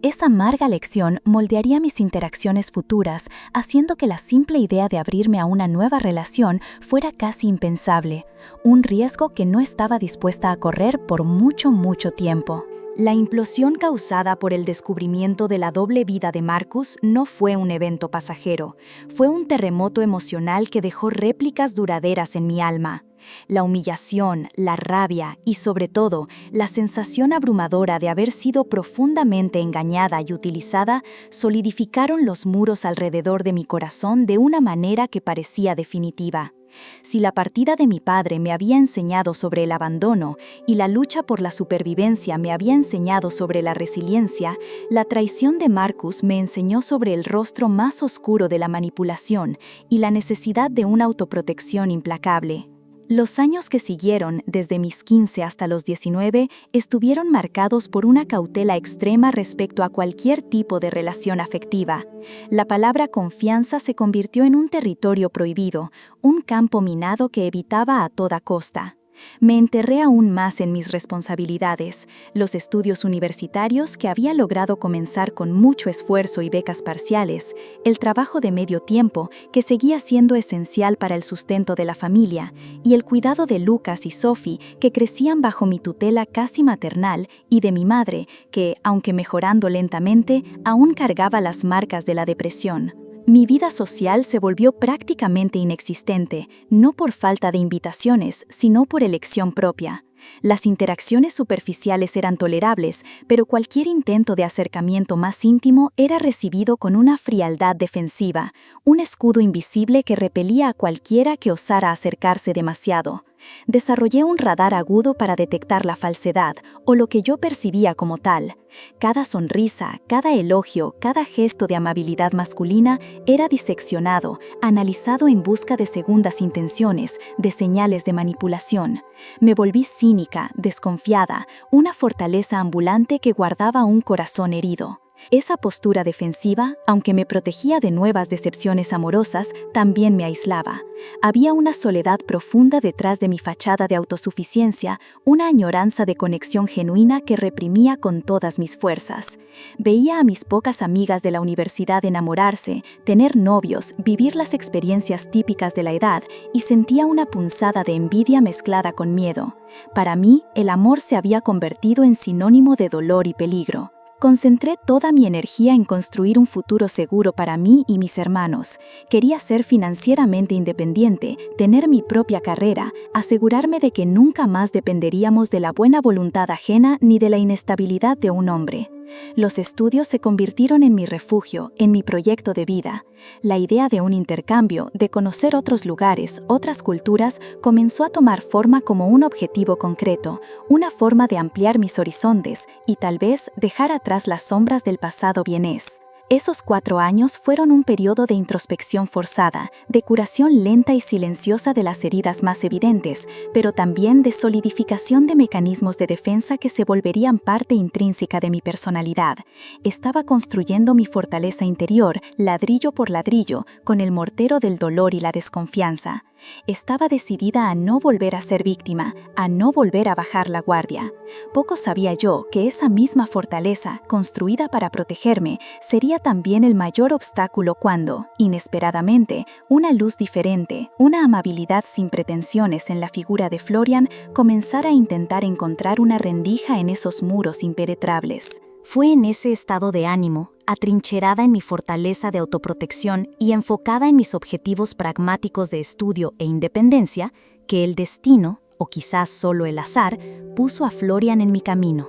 Esa amarga lección moldearía mis interacciones futuras, haciendo que la simple idea de abrirme a una nueva relación fuera casi impensable, un riesgo que no estaba dispuesta a correr por mucho tiempo. La implosión causada por el descubrimiento de la doble vida de Marcus no fue un evento pasajero, fue un terremoto emocional que dejó réplicas duraderas en mi alma. La humillación, la rabia y, sobre todo, la sensación abrumadora de haber sido profundamente engañada y utilizada solidificaron los muros alrededor de mi corazón de una manera que parecía definitiva. Si la partida de mi padre me había enseñado sobre el abandono y la lucha por la supervivencia me había enseñado sobre la resiliencia, la traición de Marcus me enseñó sobre el rostro más oscuro de la manipulación y la necesidad de una autoprotección implacable. Los años que siguieron, desde mis 15 hasta los 19, estuvieron marcados por una cautela extrema respecto a cualquier tipo de relación afectiva. La palabra confianza se convirtió en un territorio prohibido, un campo minado que evitaba a toda costa. Me enterré aún más en mis responsabilidades, los estudios universitarios que había logrado comenzar con mucho esfuerzo y becas parciales, el trabajo de medio tiempo que seguía siendo esencial para el sustento de la familia, y el cuidado de Lucas y Sophie que crecían bajo mi tutela casi maternal y de mi madre que, aunque mejorando lentamente, aún cargaba las marcas de la depresión. Mi vida social se volvió prácticamente inexistente, no por falta de invitaciones, sino por elección propia. Las interacciones superficiales eran tolerables, pero cualquier intento de acercamiento más íntimo era recibido con una frialdad defensiva, un escudo invisible que repelía a cualquiera que osara acercarse demasiado. Desarrollé un radar agudo para detectar la falsedad, o lo que yo percibía como tal. Cada sonrisa, cada elogio, cada gesto de amabilidad masculina era diseccionado, analizado en busca de segundas intenciones, de señales de manipulación. Me volví cínica, desconfiada, una fortaleza ambulante que guardaba un corazón herido. Esa postura defensiva, aunque me protegía de nuevas decepciones amorosas, también me aislaba. Había una soledad profunda detrás de mi fachada de autosuficiencia, una añoranza de conexión genuina que reprimía con todas mis fuerzas. Veía a mis pocas amigas de la universidad enamorarse, tener novios, vivir las experiencias típicas de la edad y sentía una punzada de envidia mezclada con miedo. Para mí, el amor se había convertido en sinónimo de dolor y peligro. Concentré toda mi energía en construir un futuro seguro para mí y mis hermanos. Quería ser financieramente independiente, tener mi propia carrera, asegurarme de que nunca más dependeríamos de la buena voluntad ajena ni de la inestabilidad de un hombre. Los estudios se convirtieron en mi refugio, en mi proyecto de vida. La idea de un intercambio, de conocer otros lugares, otras culturas, comenzó a tomar forma como un objetivo concreto, una forma de ampliar mis horizontes y tal vez dejar atrás las sombras del pasado vienés. Esos 4 años fueron un periodo de introspección forzada, de curación lenta y silenciosa de las heridas más evidentes, pero también de solidificación de mecanismos de defensa que se volverían parte intrínseca de mi personalidad. Estaba construyendo mi fortaleza interior, ladrillo por ladrillo, con el mortero del dolor y la desconfianza. Estaba decidida a no volver a ser víctima, a no volver a bajar la guardia. Poco sabía yo que esa misma fortaleza, construida para protegerme, sería también el mayor obstáculo cuando, inesperadamente, una luz diferente, una amabilidad sin pretensiones en la figura de Florian, comenzara a intentar encontrar una rendija en esos muros impenetrables. Fue en ese estado de ánimo, atrincherada en mi fortaleza de autoprotección y enfocada en mis objetivos pragmáticos de estudio e independencia, que el destino, o quizás solo el azar, puso a Florian en mi camino.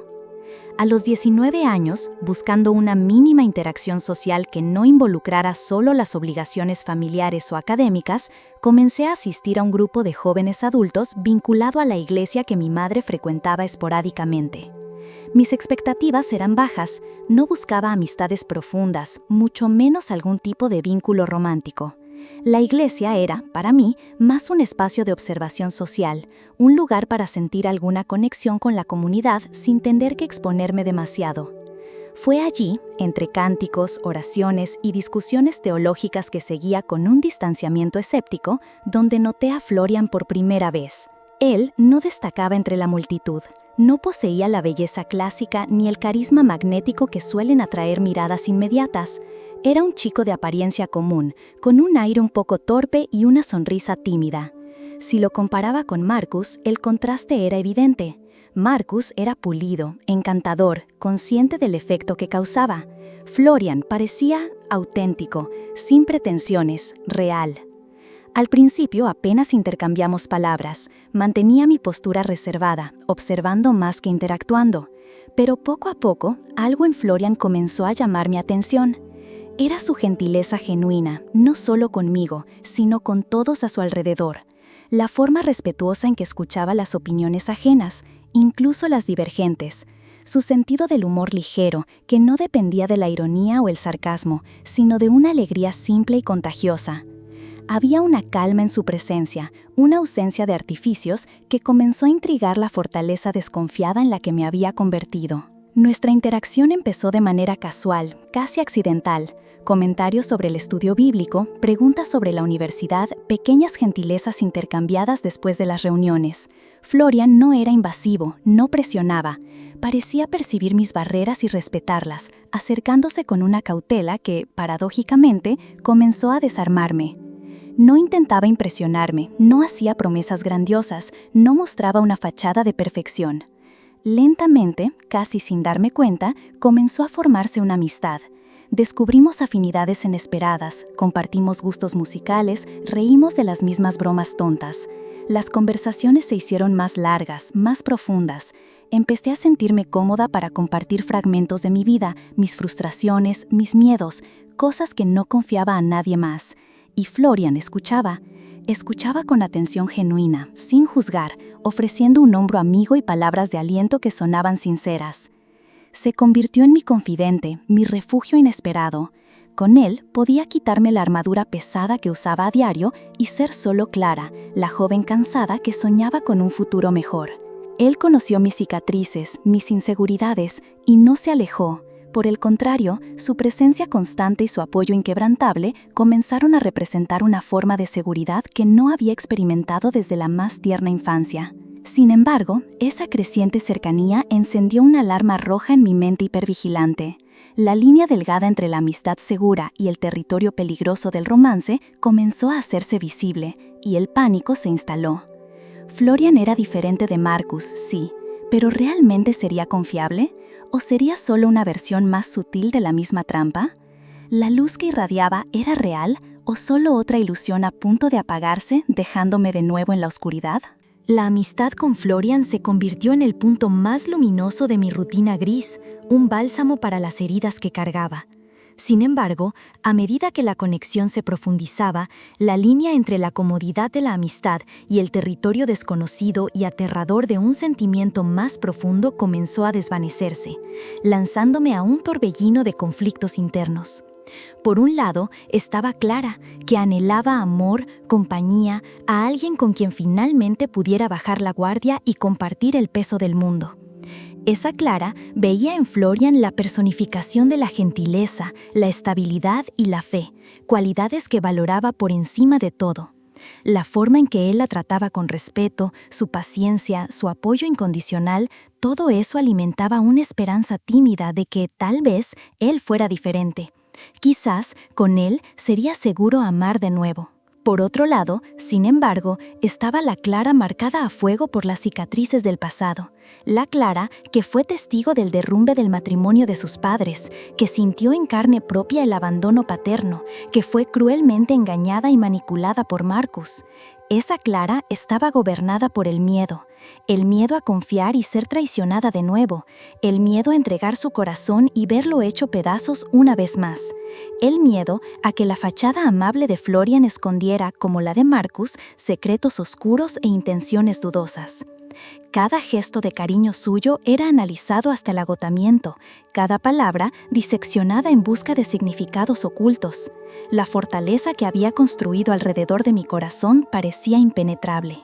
A los 19 años, buscando una mínima interacción social que no involucrara solo las obligaciones familiares o académicas, comencé a asistir a un grupo de jóvenes adultos vinculado a la iglesia que mi madre frecuentaba esporádicamente. Mis expectativas eran bajas, no buscaba amistades profundas, mucho menos algún tipo de vínculo romántico. La iglesia era, para mí, más un espacio de observación social, un lugar para sentir alguna conexión con la comunidad sin tener que exponerme demasiado. Fue allí, entre cánticos, oraciones y discusiones teológicas que seguía con un distanciamiento escéptico, donde noté a Florian por primera vez. Él no destacaba entre la multitud. No poseía la belleza clásica ni el carisma magnético que suelen atraer miradas inmediatas. Era un chico de apariencia común, con un aire un poco torpe y una sonrisa tímida. Si lo comparaba con Marcus, el contraste era evidente. Marcus era pulido, encantador, consciente del efecto que causaba. Florian parecía auténtico, sin pretensiones, real. Al principio apenas intercambiamos palabras, mantenía mi postura reservada, observando más que interactuando. Pero poco a poco, algo en Florian comenzó a llamar mi atención. Era su gentileza genuina, no solo conmigo, sino con todos a su alrededor. La forma respetuosa en que escuchaba las opiniones ajenas, incluso las divergentes. Su sentido del humor ligero, que no dependía de la ironía o el sarcasmo, sino de una alegría simple y contagiosa. Había una calma en su presencia, una ausencia de artificios que comenzó a intrigar la fortaleza desconfiada en la que me había convertido. Nuestra interacción empezó de manera casual, casi accidental. comentarios sobre el estudio bíblico, preguntas sobre la universidad, pequeñas gentilezas intercambiadas después de las reuniones. Florian no era invasivo, no presionaba. Parecía percibir mis barreras y respetarlas, acercándose con una cautela que, paradójicamente, comenzó a desarmarme. No intentaba impresionarme, no hacía promesas grandiosas, no mostraba una fachada de perfección. Lentamente, casi sin darme cuenta, comenzó a formarse una amistad. Descubrimos afinidades inesperadas, compartimos gustos musicales, reímos de las mismas bromas tontas. Las conversaciones se hicieron más largas, más profundas. Empecé a sentirme cómoda para compartir fragmentos de mi vida, mis frustraciones, mis miedos, cosas que no confiaba a nadie más. Y Florian escuchaba con atención genuina, sin juzgar, ofreciendo un hombro amigo y palabras de aliento que sonaban sinceras. Se convirtió en mi confidente, mi refugio inesperado. Con él podía quitarme la armadura pesada que usaba a diario y ser solo Clara, la joven cansada que soñaba con un futuro mejor. Él conoció mis cicatrices, mis inseguridades, y no se alejó. Por el contrario, su presencia constante y su apoyo inquebrantable comenzaron a representar una forma de seguridad que no había experimentado desde la más tierna infancia. Sin embargo, esa creciente cercanía encendió una alarma roja en mi mente hipervigilante. La línea delgada entre la amistad segura y el territorio peligroso del romance comenzó a hacerse visible, y el pánico se instaló. Florian era diferente de Marcus, sí, pero ¿realmente sería confiable? ¿O sería solo una versión más sutil de la misma trampa? ¿La luz que irradiaba era real o solo otra ilusión a punto de apagarse, dejándome de nuevo en la oscuridad? La amistad con Florian se convirtió en el punto más luminoso de mi rutina gris, un bálsamo para las heridas que cargaba. Sin embargo, a medida que la conexión se profundizaba, la línea entre la comodidad de la amistad y el territorio desconocido y aterrador de un sentimiento más profundo comenzó a desvanecerse, lanzándome a un torbellino de conflictos internos. Por un lado, estaba Clara, que anhelaba amor, compañía, a alguien con quien finalmente pudiera bajar la guardia y compartir el peso del mundo. Esa Clara veía en Florian la personificación de la gentileza, la estabilidad y la fe, cualidades que valoraba por encima de todo. La forma en que él la trataba con respeto, su paciencia, su apoyo incondicional, todo eso alimentaba una esperanza tímida de que, tal vez, él fuera diferente. Quizás, con él, sería seguro amar de nuevo. Por otro lado, sin embargo, estaba la Clara marcada a fuego por las cicatrices del pasado. La Clara que fue testigo del derrumbe del matrimonio de sus padres, que sintió en carne propia el abandono paterno, que fue cruelmente engañada y manipulada por Marcus. Esa Clara estaba gobernada por el miedo a confiar y ser traicionada de nuevo, el miedo a entregar su corazón y verlo hecho pedazos una vez más, el miedo a que la fachada amable de Florian escondiera, como la de Marcus, secretos oscuros e intenciones dudosas. Cada gesto de cariño suyo era analizado hasta el agotamiento, cada palabra diseccionada en busca de significados ocultos. La fortaleza que había construido alrededor de mi corazón parecía impenetrable.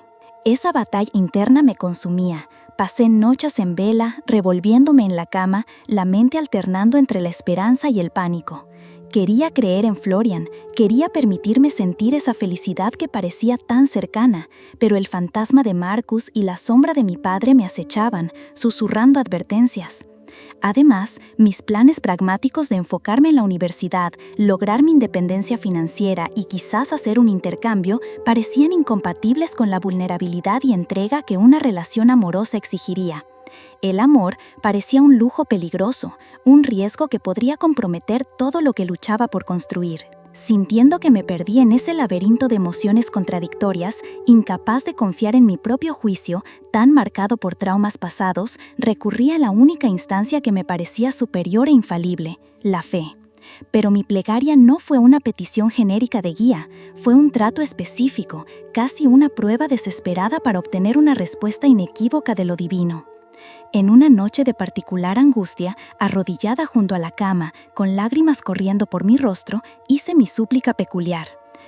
Esa batalla interna me consumía. Pasé noches en vela, revolviéndome en la cama, la mente alternando entre la esperanza y el pánico. Quería creer en Florian, quería permitirme sentir esa felicidad que parecía tan cercana, pero el fantasma de Marcus y la sombra de mi padre me acechaban, susurrando advertencias. Además, mis planes pragmáticos de enfocarme en la universidad, lograr mi independencia financiera y quizás hacer un intercambio parecían incompatibles con la vulnerabilidad y entrega que una relación amorosa exigiría. El amor parecía un lujo peligroso, un riesgo que podría comprometer todo lo que luchaba por construir. Sintiendo que me perdí en ese laberinto de emociones contradictorias, incapaz de confiar en mi propio juicio, tan marcado por traumas pasados, recurrí a la única instancia que me parecía superior e infalible, la fe. Pero mi plegaria no fue una petición genérica de guía, fue un trato específico, casi una prueba desesperada para obtener una respuesta inequívoca de lo divino. En una noche de particular angustia, arrodillada junto a la cama, con lágrimas corriendo por mi rostro, hice mi súplica peculiar.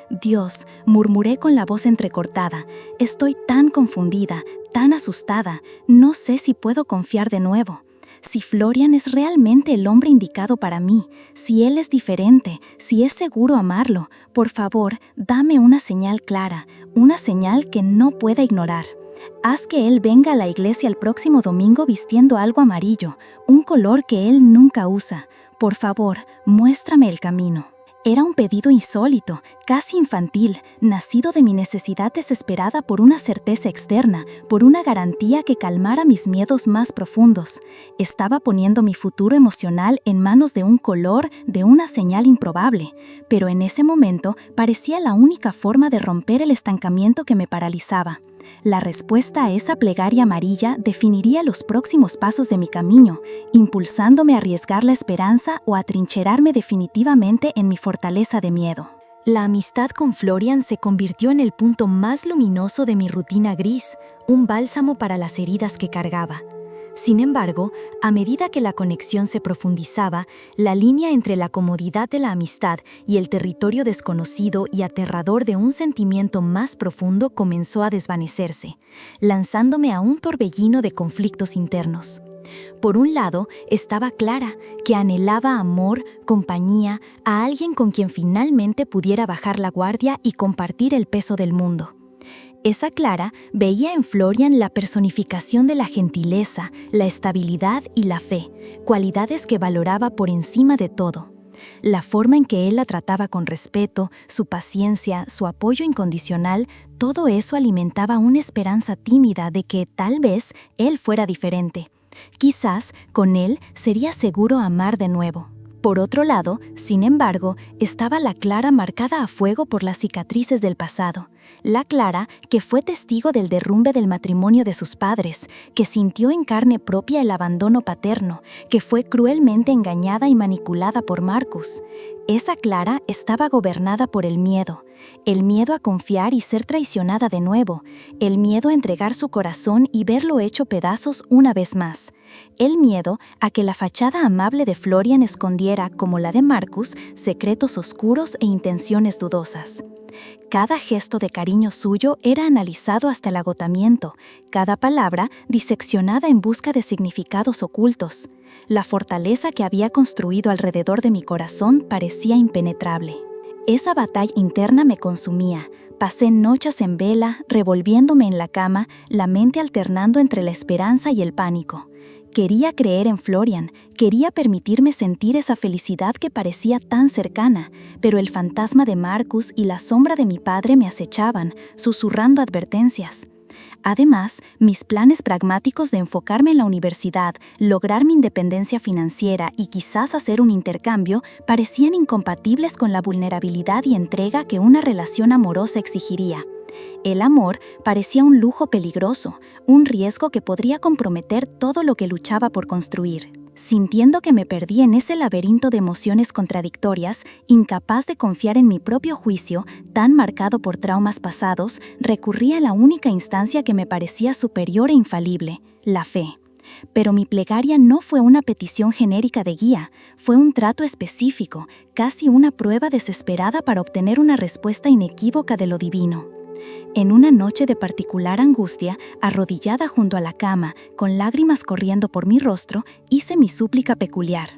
«Dios», murmuré con la voz entrecortada, «estoy tan confundida, tan asustada, no sé si puedo confiar de nuevo. si Florian es realmente el hombre indicado para mí, si él es diferente, si es seguro amarlo, por favor, dame una señal clara, una señal que no pueda ignorar. Haz que él venga a la iglesia el próximo domingo vistiendo algo amarillo, un color que él nunca usa. Por favor, muéstrame el camino. Era un pedido insólito, casi infantil, nacido de mi necesidad desesperada por una certeza externa, por una garantía que calmara mis miedos más profundos. Estaba poniendo mi futuro emocional en manos de un color, de una señal improbable, pero en ese momento parecía la única forma de romper el estancamiento que me paralizaba. La respuesta a esa plegaria amarilla definiría los próximos pasos de mi camino, impulsándome a arriesgar la esperanza o a trincherarme definitivamente en mi fortaleza de miedo. La amistad con Florian se convirtió en el punto más luminoso de mi rutina gris, un bálsamo para las heridas que cargaba. Sin embargo, a medida que la conexión se profundizaba, la línea entre la comodidad de la amistad y el territorio desconocido y aterrador de un sentimiento más profundo comenzó a desvanecerse, lanzándome a un torbellino de conflictos internos. Por un lado, estaba Clara, que anhelaba amor, compañía, a alguien con quien finalmente pudiera bajar la guardia y compartir el peso del mundo. Esa Clara veía en Florian la personificación de la gentileza, la estabilidad y la fe, cualidades que valoraba por encima de todo. La forma en que él la trataba con respeto, su paciencia, su apoyo incondicional, todo eso alimentaba una esperanza tímida de que tal vez él fuera diferente. Quizás con él sería seguro amar de nuevo. Por otro lado, sin embargo, estaba la Clara marcada a fuego por las cicatrices del pasado. La Clara que fue testigo del derrumbe del matrimonio de sus padres, que sintió en carne propia el abandono paterno, que fue cruelmente engañada y manipulada por Marcus. Esa Clara estaba gobernada por el miedo a confiar y ser traicionada de nuevo, el miedo a entregar su corazón y verlo hecho pedazos una vez más, el miedo a que la fachada amable de Florian escondiera, como la de Marcus, secretos oscuros e intenciones dudosas. Cada gesto de cariño suyo era analizado hasta el agotamiento, cada palabra diseccionada en busca de significados ocultos. La fortaleza que había construido alrededor de mi corazón parecía impenetrable. Esa batalla interna me consumía. Pasé noches en vela, revolviéndome en la cama, la mente alternando entre la esperanza y el pánico. Quería creer en Florian, quería permitirme sentir esa felicidad que parecía tan cercana, pero el fantasma de Marcus y la sombra de mi padre me acechaban, susurrando advertencias. Además, mis planes pragmáticos de enfocarme en la universidad, lograr mi independencia financiera y quizás hacer un intercambio parecían incompatibles con la vulnerabilidad y entrega que una relación amorosa exigiría. El amor parecía un lujo peligroso, un riesgo que podría comprometer todo lo que luchaba por construir. Sintiendo que me perdí en ese laberinto de emociones contradictorias, incapaz de confiar en mi propio juicio, tan marcado por traumas pasados, recurrí a la única instancia que me parecía superior e infalible, la fe. Pero mi plegaria no fue una petición genérica de guía, fue un trato específico, casi una prueba desesperada para obtener una respuesta inequívoca de lo divino. En una noche de particular angustia, arrodillada junto a la cama, con lágrimas corriendo por mi rostro, hice mi súplica peculiar.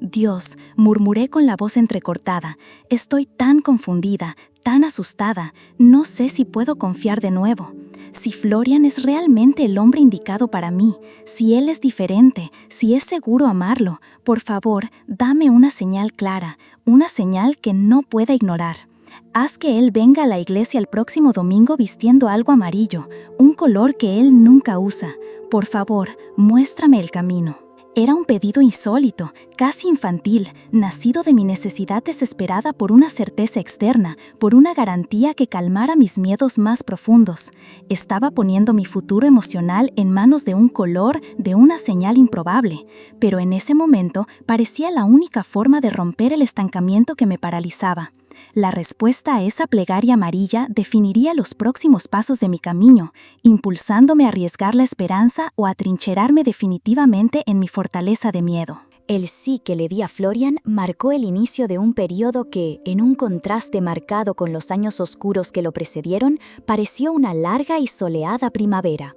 Dios, murmuré con la voz entrecortada, estoy tan confundida, tan asustada, no sé si puedo confiar de nuevo. Si Florian es realmente el hombre indicado para mí, si él es diferente, si es seguro amarlo, por favor, dame una señal clara, una señal que no pueda ignorar. Haz que él venga a la iglesia el próximo domingo vistiendo algo amarillo, un color que él nunca usa. Por favor, muéstrame el camino. Era un pedido insólito, casi infantil, nacido de mi necesidad desesperada por una certeza externa, por una garantía que calmara mis miedos más profundos. Estaba poniendo mi futuro emocional en manos de un color, de una señal improbable, pero en ese momento parecía la única forma de romper el estancamiento que me paralizaba. La respuesta a esa plegaria amarilla definiría los próximos pasos de mi camino, impulsándome a arriesgar la esperanza o a trincherarme definitivamente en mi fortaleza de miedo. El sí que le di a Florian marcó el inicio de un periodo que, en un contraste marcado con los años oscuros que lo precedieron, pareció una larga y soleada primavera.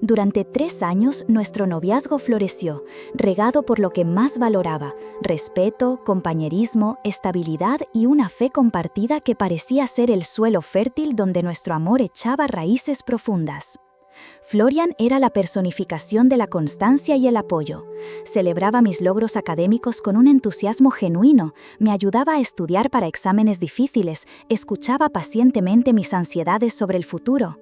Durante 3 años nuestro noviazgo floreció, regado por lo que más valoraba: respeto, compañerismo, estabilidad y una fe compartida que parecía ser el suelo fértil donde nuestro amor echaba raíces profundas. Florian era la personificación de la constancia y el apoyo. Celebraba mis logros académicos con un entusiasmo genuino, me ayudaba a estudiar para exámenes difíciles, escuchaba pacientemente mis ansiedades sobre el futuro.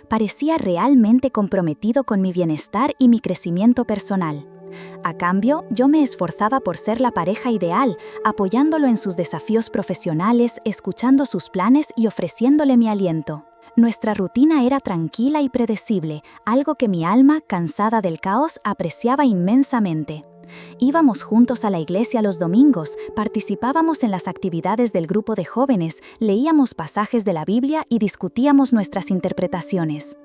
Parecía realmente comprometido con mi bienestar y mi crecimiento personal. A cambio, yo me esforzaba por ser la pareja ideal, apoyándolo en sus desafíos profesionales, escuchando sus planes y ofreciéndole mi aliento. Nuestra rutina era tranquila y predecible, algo que mi alma, cansada del caos, apreciaba inmensamente. Íbamos juntos a la iglesia los domingos, participábamos en las actividades del grupo de jóvenes, leíamos pasajes de la Biblia y discutíamos nuestras interpretaciones.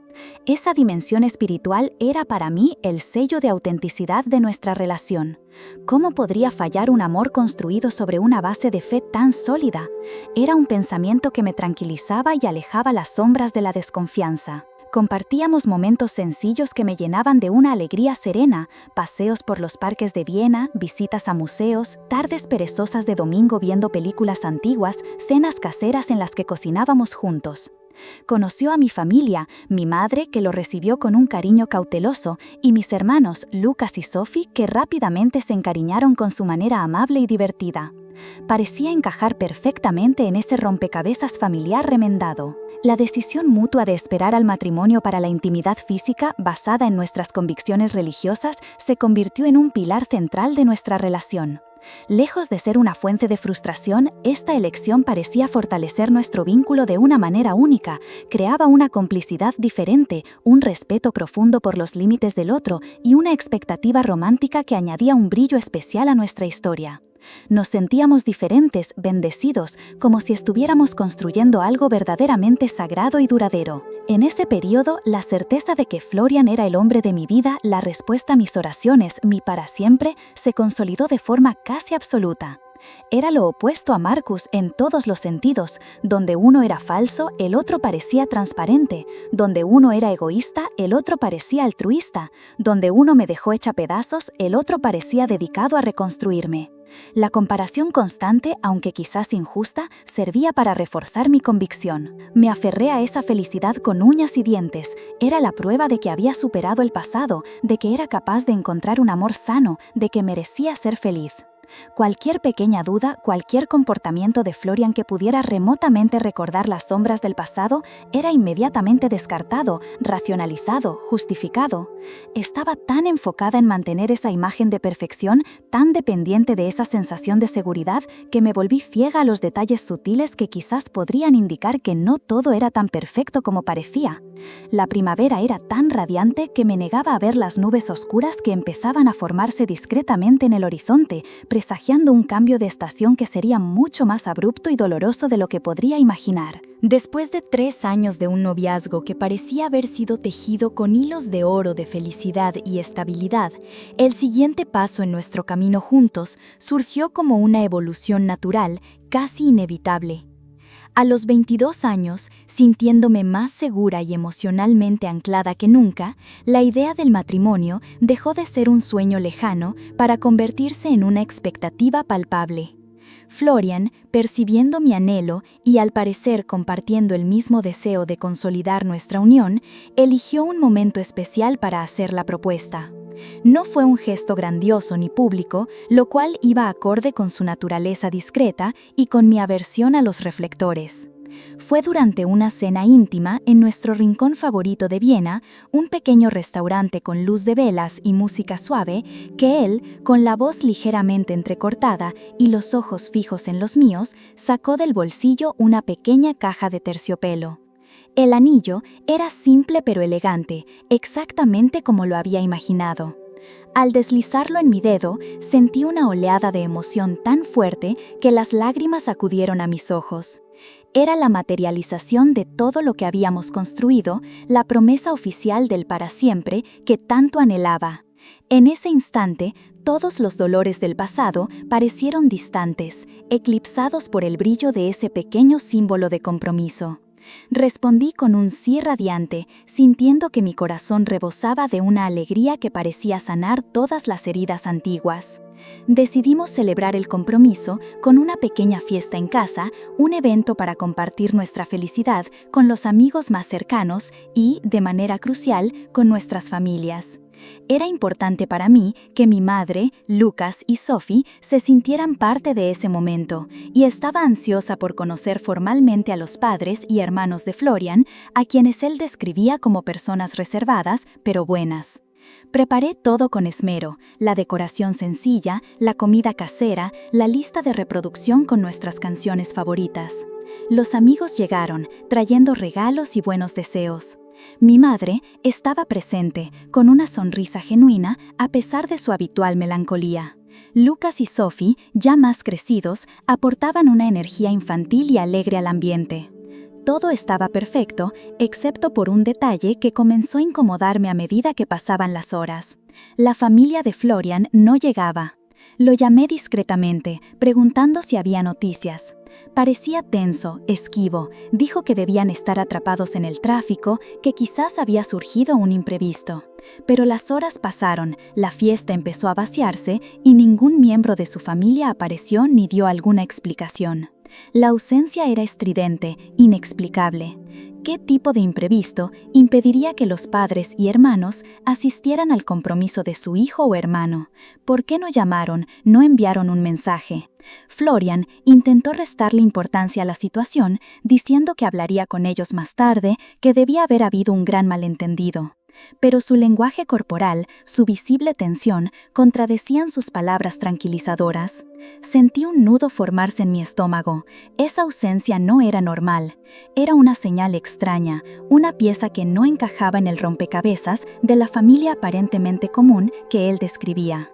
Esa dimensión espiritual era para mí el sello de autenticidad de nuestra relación. ¿Cómo podría fallar un amor construido sobre una base de fe tan sólida? Era un pensamiento que me tranquilizaba y alejaba las sombras de la desconfianza. Compartíamos momentos sencillos que me llenaban de una alegría serena: paseos por los parques de Viena, visitas a museos, tardes perezosas de domingo viendo películas antiguas, cenas caseras en las que cocinábamos juntos. Conoció a mi familia, mi madre, que lo recibió con un cariño cauteloso, y mis hermanos, Lucas y Sophie, que rápidamente se encariñaron con su manera amable y divertida. Parecía encajar perfectamente en ese rompecabezas familiar remendado. La decisión mutua de esperar al matrimonio para la intimidad física, basada en nuestras convicciones religiosas, se convirtió en un pilar central de nuestra relación. Lejos de ser una fuente de frustración, esta elección parecía fortalecer nuestro vínculo de una manera única, creaba una complicidad diferente, un respeto profundo por los límites del otro y una expectativa romántica que añadía un brillo especial a nuestra historia. Nos sentíamos diferentes, bendecidos, como si estuviéramos construyendo algo verdaderamente sagrado y duradero. En ese periodo, la certeza de que Florian era el hombre de mi vida, la respuesta a mis oraciones, mi para siempre, se consolidó de forma casi absoluta. Era lo opuesto a Marcus en todos los sentidos: donde uno era falso, el otro parecía transparente; donde uno era egoísta, el otro parecía altruista; donde uno me dejó hecha pedazos, el otro parecía dedicado a reconstruirme. La comparación constante, aunque quizás injusta, servía para reforzar mi convicción. Me aferré a esa felicidad con uñas y dientes. Era la prueba de que había superado el pasado, de que era capaz de encontrar un amor sano, de que merecía ser feliz. Cualquier pequeña duda, cualquier comportamiento de Florian que pudiera remotamente recordar las sombras del pasado, era inmediatamente descartado, racionalizado, justificado. Estaba tan enfocada en mantener esa imagen de perfección, tan dependiente de esa sensación de seguridad, que me volví ciega a los detalles sutiles que quizás podrían indicar que no todo era tan perfecto como parecía. La primavera era tan radiante que me negaba a ver las nubes oscuras que empezaban a formarse discretamente en el horizonte, presagiando un cambio de estación que sería mucho más abrupto y doloroso de lo que podría imaginar. Después de 3 años de un noviazgo que parecía haber sido tejido con hilos de oro de felicidad y estabilidad, el siguiente paso en nuestro camino juntos surgió como una evolución natural, casi inevitable. A los 22 años, sintiéndome más segura y emocionalmente anclada que nunca, la idea del matrimonio dejó de ser un sueño lejano para convertirse en una expectativa palpable. Florian, percibiendo mi anhelo y al parecer compartiendo el mismo deseo de consolidar nuestra unión, eligió un momento especial para hacer la propuesta. No fue un gesto grandioso ni público, lo cual iba acorde con su naturaleza discreta y con mi aversión a los reflectores. Fue durante una cena íntima en nuestro rincón favorito de Viena, un pequeño restaurante con luz de velas y música suave, que él, con la voz ligeramente entrecortada y los ojos fijos en los míos, sacó del bolsillo una pequeña caja de terciopelo. El anillo era simple pero elegante, exactamente como lo había imaginado. Al deslizarlo en mi dedo, sentí una oleada de emoción tan fuerte que las lágrimas acudieron a mis ojos. Era la materialización de todo lo que habíamos construido, la promesa oficial del para siempre que tanto anhelaba. En ese instante, todos los dolores del pasado parecieron distantes, eclipsados por el brillo de ese pequeño símbolo de compromiso. Respondí con un sí radiante, sintiendo que mi corazón rebosaba de una alegría que parecía sanar todas las heridas antiguas. Decidimos celebrar el compromiso con una pequeña fiesta en casa, un evento para compartir nuestra felicidad con los amigos más cercanos y, de manera crucial, con nuestras familias. Era importante para mí que mi madre, Lucas y Sophie se sintieran parte de ese momento, y estaba ansiosa por conocer formalmente a los padres y hermanos de Florian, a quienes él describía como personas reservadas, pero buenas. Preparé todo con esmero, la decoración sencilla, la comida casera, la lista de reproducción con nuestras canciones favoritas. Los amigos llegaron, trayendo regalos y buenos deseos. Mi madre estaba presente, con una sonrisa genuina a pesar de su habitual melancolía. Lucas y Sophie, ya más crecidos, aportaban una energía infantil y alegre al ambiente. Todo estaba perfecto, excepto por un detalle que comenzó a incomodarme a medida que pasaban las horas. La familia de Florian no llegaba. Lo llamé discretamente, preguntando si había noticias. Parecía tenso, esquivo, dijo que debían estar atrapados en el tráfico, que quizás había surgido un imprevisto. Pero las horas pasaron, la fiesta empezó a vaciarse y ningún miembro de su familia apareció ni dio alguna explicación. La ausencia era estridente, inexplicable. ¿Qué tipo de imprevisto impediría que los padres y hermanos asistieran al compromiso de su hijo o hermano? ¿Por qué no llamaron, no enviaron un mensaje? Florian intentó restarle importancia a la situación, diciendo que hablaría con ellos más tarde, que debía haber habido un gran malentendido. Pero su lenguaje corporal, su visible tensión, contradecían sus palabras tranquilizadoras. Sentí un nudo formarse en mi estómago. Esa ausencia no era normal. Era una señal extraña, una pieza que no encajaba en el rompecabezas de la familia aparentemente común que él describía.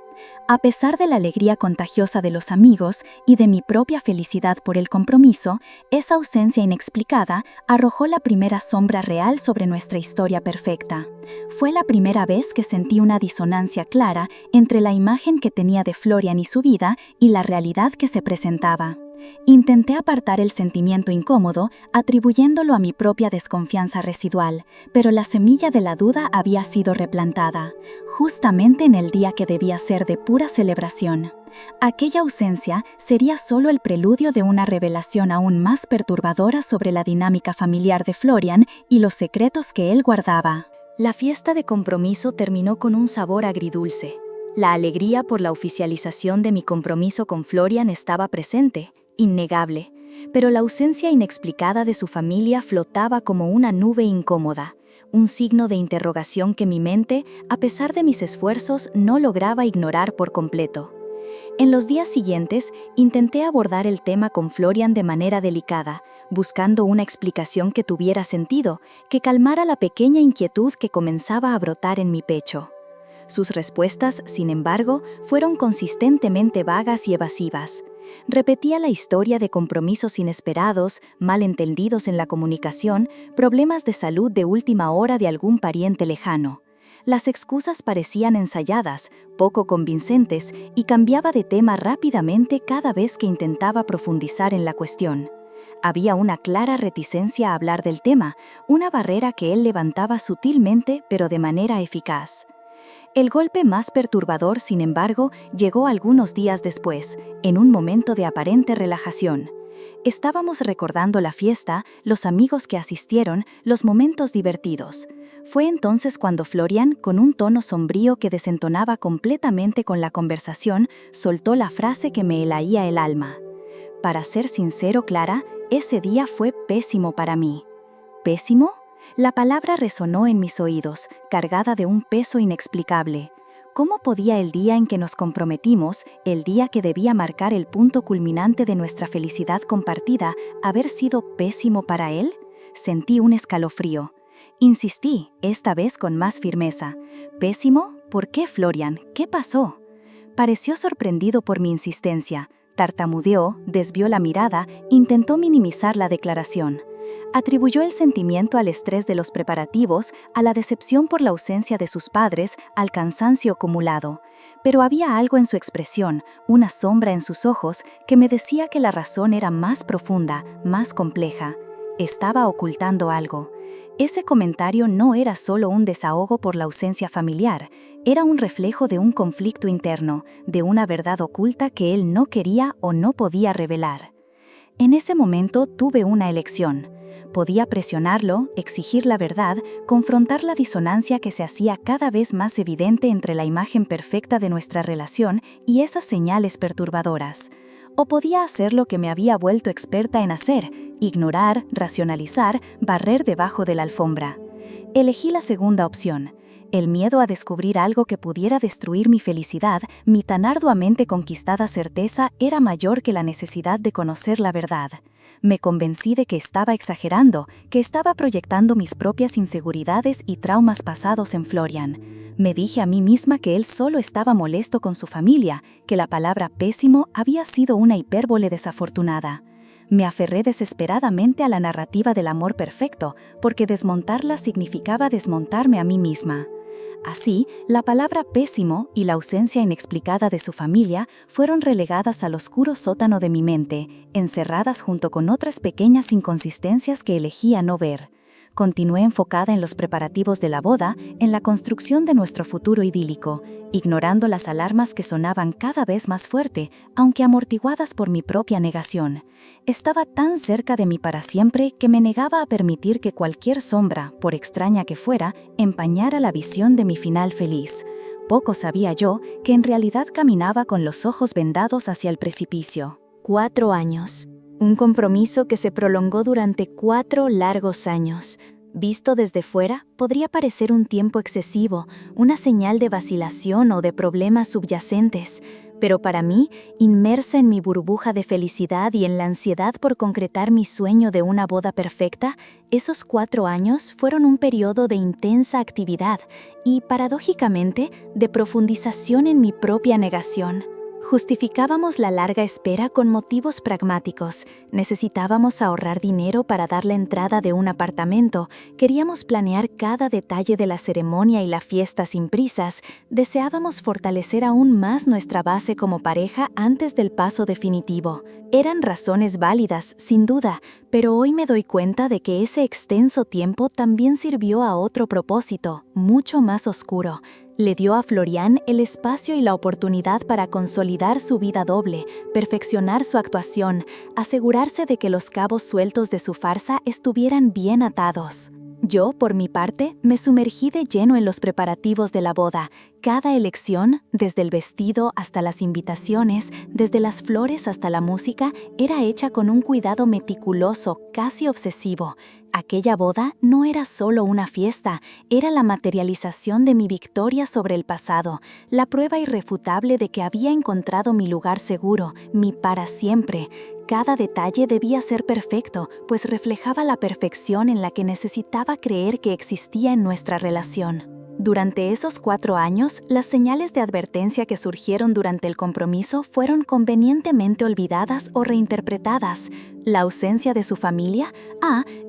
A pesar de la alegría contagiosa de los amigos y de mi propia felicidad por el compromiso, esa ausencia inexplicada arrojó la primera sombra real sobre nuestra historia perfecta. Fue la primera vez que sentí una disonancia clara entre la imagen que tenía de Florian y su vida y la realidad que se presentaba. Intenté apartar el sentimiento incómodo, atribuyéndolo a mi propia desconfianza residual, pero la semilla de la duda había sido replantada, justamente en el día que debía ser de pura celebración. Aquella ausencia sería solo el preludio de una revelación aún más perturbadora sobre la dinámica familiar de Florian y los secretos que él guardaba. La fiesta de compromiso terminó con un sabor agridulce. La alegría por la oficialización de mi compromiso con Florian estaba presente, innegable, pero la ausencia inexplicada de su familia flotaba como una nube incómoda, un signo de interrogación que mi mente, a pesar de mis esfuerzos, no lograba ignorar por completo. En los días siguientes, intenté abordar el tema con Florian de manera delicada, buscando una explicación que tuviera sentido, que calmara la pequeña inquietud que comenzaba a brotar en mi pecho. Sus respuestas, sin embargo, fueron consistentemente vagas y evasivas. Repetía la historia de compromisos inesperados, malentendidos en la comunicación, problemas de salud de última hora de algún pariente lejano. Las excusas parecían ensayadas, poco convincentes, y cambiaba de tema rápidamente cada vez que intentaba profundizar en la cuestión. Había una clara reticencia a hablar del tema, una barrera que él levantaba sutilmente pero de manera eficaz. El golpe más perturbador, sin embargo, llegó algunos días después, en un momento de aparente relajación. Estábamos recordando la fiesta, los amigos que asistieron, los momentos divertidos. Fue entonces cuando Florian, con un tono sombrío que desentonaba completamente con la conversación, soltó la frase que me helaría el alma. Para ser sincero, Clara, ese día fue pésimo para mí. ¿Pésimo? La palabra resonó en mis oídos, cargada de un peso inexplicable. ¿Cómo podía el día en que nos comprometimos, el día que debía marcar el punto culminante de nuestra felicidad compartida, haber sido pésimo para él? Sentí un escalofrío. Insistí, esta vez con más firmeza. ¿Pésimo? ¿Por qué, Florian? ¿Qué pasó? Pareció sorprendido por mi insistencia. Tartamudeó, desvió la mirada, intentó minimizar la declaración. Atribuyó el sentimiento al estrés de los preparativos, a la decepción por la ausencia de sus padres, al cansancio acumulado. Pero había algo en su expresión, una sombra en sus ojos, que me decía que la razón era más profunda, más compleja. estaba ocultando algo. Ese comentario no era solo un desahogo por la ausencia familiar, era un reflejo de un conflicto interno, de una verdad oculta que él no quería o no podía revelar. En ese momento tuve una elección. Podía presionarlo, exigir la verdad, confrontar la disonancia que se hacía cada vez más evidente entre la imagen perfecta de nuestra relación y esas señales perturbadoras. O podía hacer lo que me había vuelto experta en hacer, ignorar, racionalizar, barrer debajo de la alfombra. Elegí la segunda opción. El miedo a descubrir algo que pudiera destruir mi felicidad, mi tan arduamente conquistada certeza, era mayor que la necesidad de conocer la verdad. Me convencí de que estaba exagerando, que estaba proyectando mis propias inseguridades y traumas pasados en Florian. Me dije a mí misma que él solo estaba molesto con su familia, que la palabra pésimo había sido una hipérbole desafortunada. Me aferré desesperadamente a la narrativa del amor perfecto, porque desmontarla significaba desmontarme a mí misma. Así, la palabra pésimo y la ausencia inexplicada de su familia fueron relegadas al oscuro sótano de mi mente, encerradas junto con otras pequeñas inconsistencias que elegía no ver. Continué enfocada en los preparativos de la boda, en la construcción de nuestro futuro idílico, ignorando las alarmas que sonaban cada vez más fuerte, aunque amortiguadas por mi propia negación. Estaba tan cerca de mí para siempre que me negaba a permitir que cualquier sombra, por extraña que fuera, empañara la visión de mi final feliz. Poco sabía yo que en realidad caminaba con los ojos vendados hacia el precipicio. 4 años. Un compromiso que se prolongó durante 4 largos años. Visto desde fuera, podría parecer un tiempo excesivo, una señal de vacilación o de problemas subyacentes, pero para mí, inmersa en mi burbuja de felicidad y en la ansiedad por concretar mi sueño de una boda perfecta, esos 4 años fueron un periodo de intensa actividad y, paradójicamente, de profundización en mi propia negación. Justificábamos la larga espera con motivos pragmáticos. Necesitábamos ahorrar dinero para dar la entrada de un apartamento, queríamos planear cada detalle de la ceremonia y la fiesta sin prisas, deseábamos fortalecer aún más nuestra base como pareja antes del paso definitivo. Eran razones válidas, sin duda, pero hoy me doy cuenta de que ese extenso tiempo también sirvió a otro propósito, mucho más oscuro. Le dio a Florian el espacio y la oportunidad para consolidar su vida doble, perfeccionar su actuación, asegurarse de que los cabos sueltos de su farsa estuvieran bien atados. Yo, por mi parte, me sumergí de lleno en los preparativos de la boda. Cada elección, desde el vestido hasta las invitaciones, desde las flores hasta la música, era hecha con un cuidado meticuloso, casi obsesivo. Aquella boda no era solo una fiesta, era la materialización de mi victoria sobre el pasado, la prueba irrefutable de que había encontrado mi lugar seguro, mi para siempre. Cada detalle debía ser perfecto, pues reflejaba la perfección en la que necesitaba creer que existía en nuestra relación. Durante esos 4 años, las señales de advertencia que surgieron durante el compromiso fueron convenientemente olvidadas o reinterpretadas. La ausencia de su familia,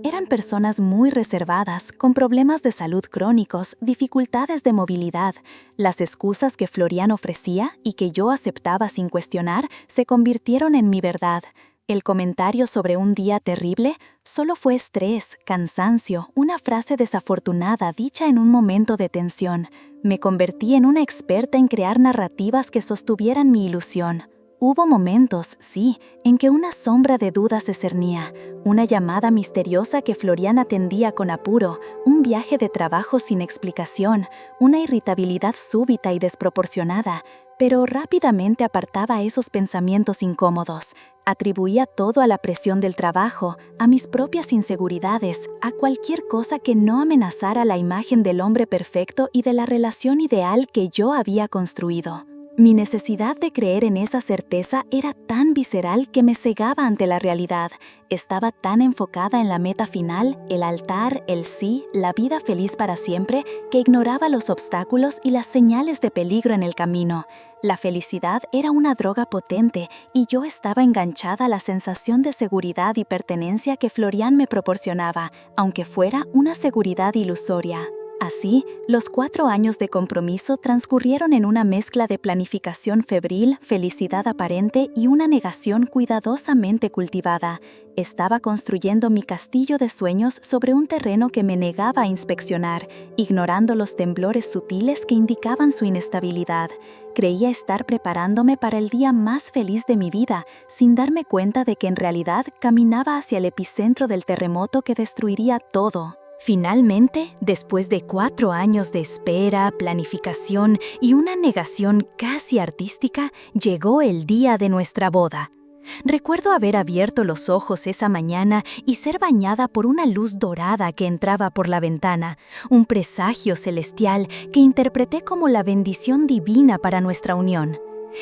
eran personas muy reservadas, con problemas de salud crónicos, dificultades de movilidad. Las excusas que Florian ofrecía y que yo aceptaba sin cuestionar se convirtieron en mi verdad. El comentario sobre un día terrible solo fue estrés, cansancio, una frase desafortunada dicha en un momento de tensión. Me convertí en una experta en crear narrativas que sostuvieran mi ilusión. Hubo momentos, sí, en que una sombra de duda se cernía, una llamada misteriosa que Florian atendía con apuro, un viaje de trabajo sin explicación, una irritabilidad súbita y desproporcionada, pero rápidamente apartaba esos pensamientos incómodos. Atribuía todo a la presión del trabajo, a mis propias inseguridades, a cualquier cosa que no amenazara la imagen del hombre perfecto y de la relación ideal que yo había construido. Mi necesidad de creer en esa certeza era tan visceral que me cegaba ante la realidad. Estaba tan enfocada en la meta final, el altar, el sí, la vida feliz para siempre, que ignoraba los obstáculos y las señales de peligro en el camino. La felicidad era una droga potente y yo estaba enganchada a la sensación de seguridad y pertenencia que Florian me proporcionaba, aunque fuera una seguridad ilusoria. Así, los 4 años de compromiso transcurrieron en una mezcla de planificación febril, felicidad aparente y una negación cuidadosamente cultivada. Estaba construyendo mi castillo de sueños sobre un terreno que me negaba a inspeccionar, ignorando los temblores sutiles que indicaban su inestabilidad. Creía estar preparándome para el día más feliz de mi vida, sin darme cuenta de que en realidad caminaba hacia el epicentro del terremoto que destruiría todo. Finalmente, después de 4 años de espera, planificación y una negación casi artística, llegó el día de nuestra boda. Recuerdo haber abierto los ojos esa mañana y ser bañada por una luz dorada que entraba por la ventana, un presagio celestial que interpreté como la bendición divina para nuestra unión.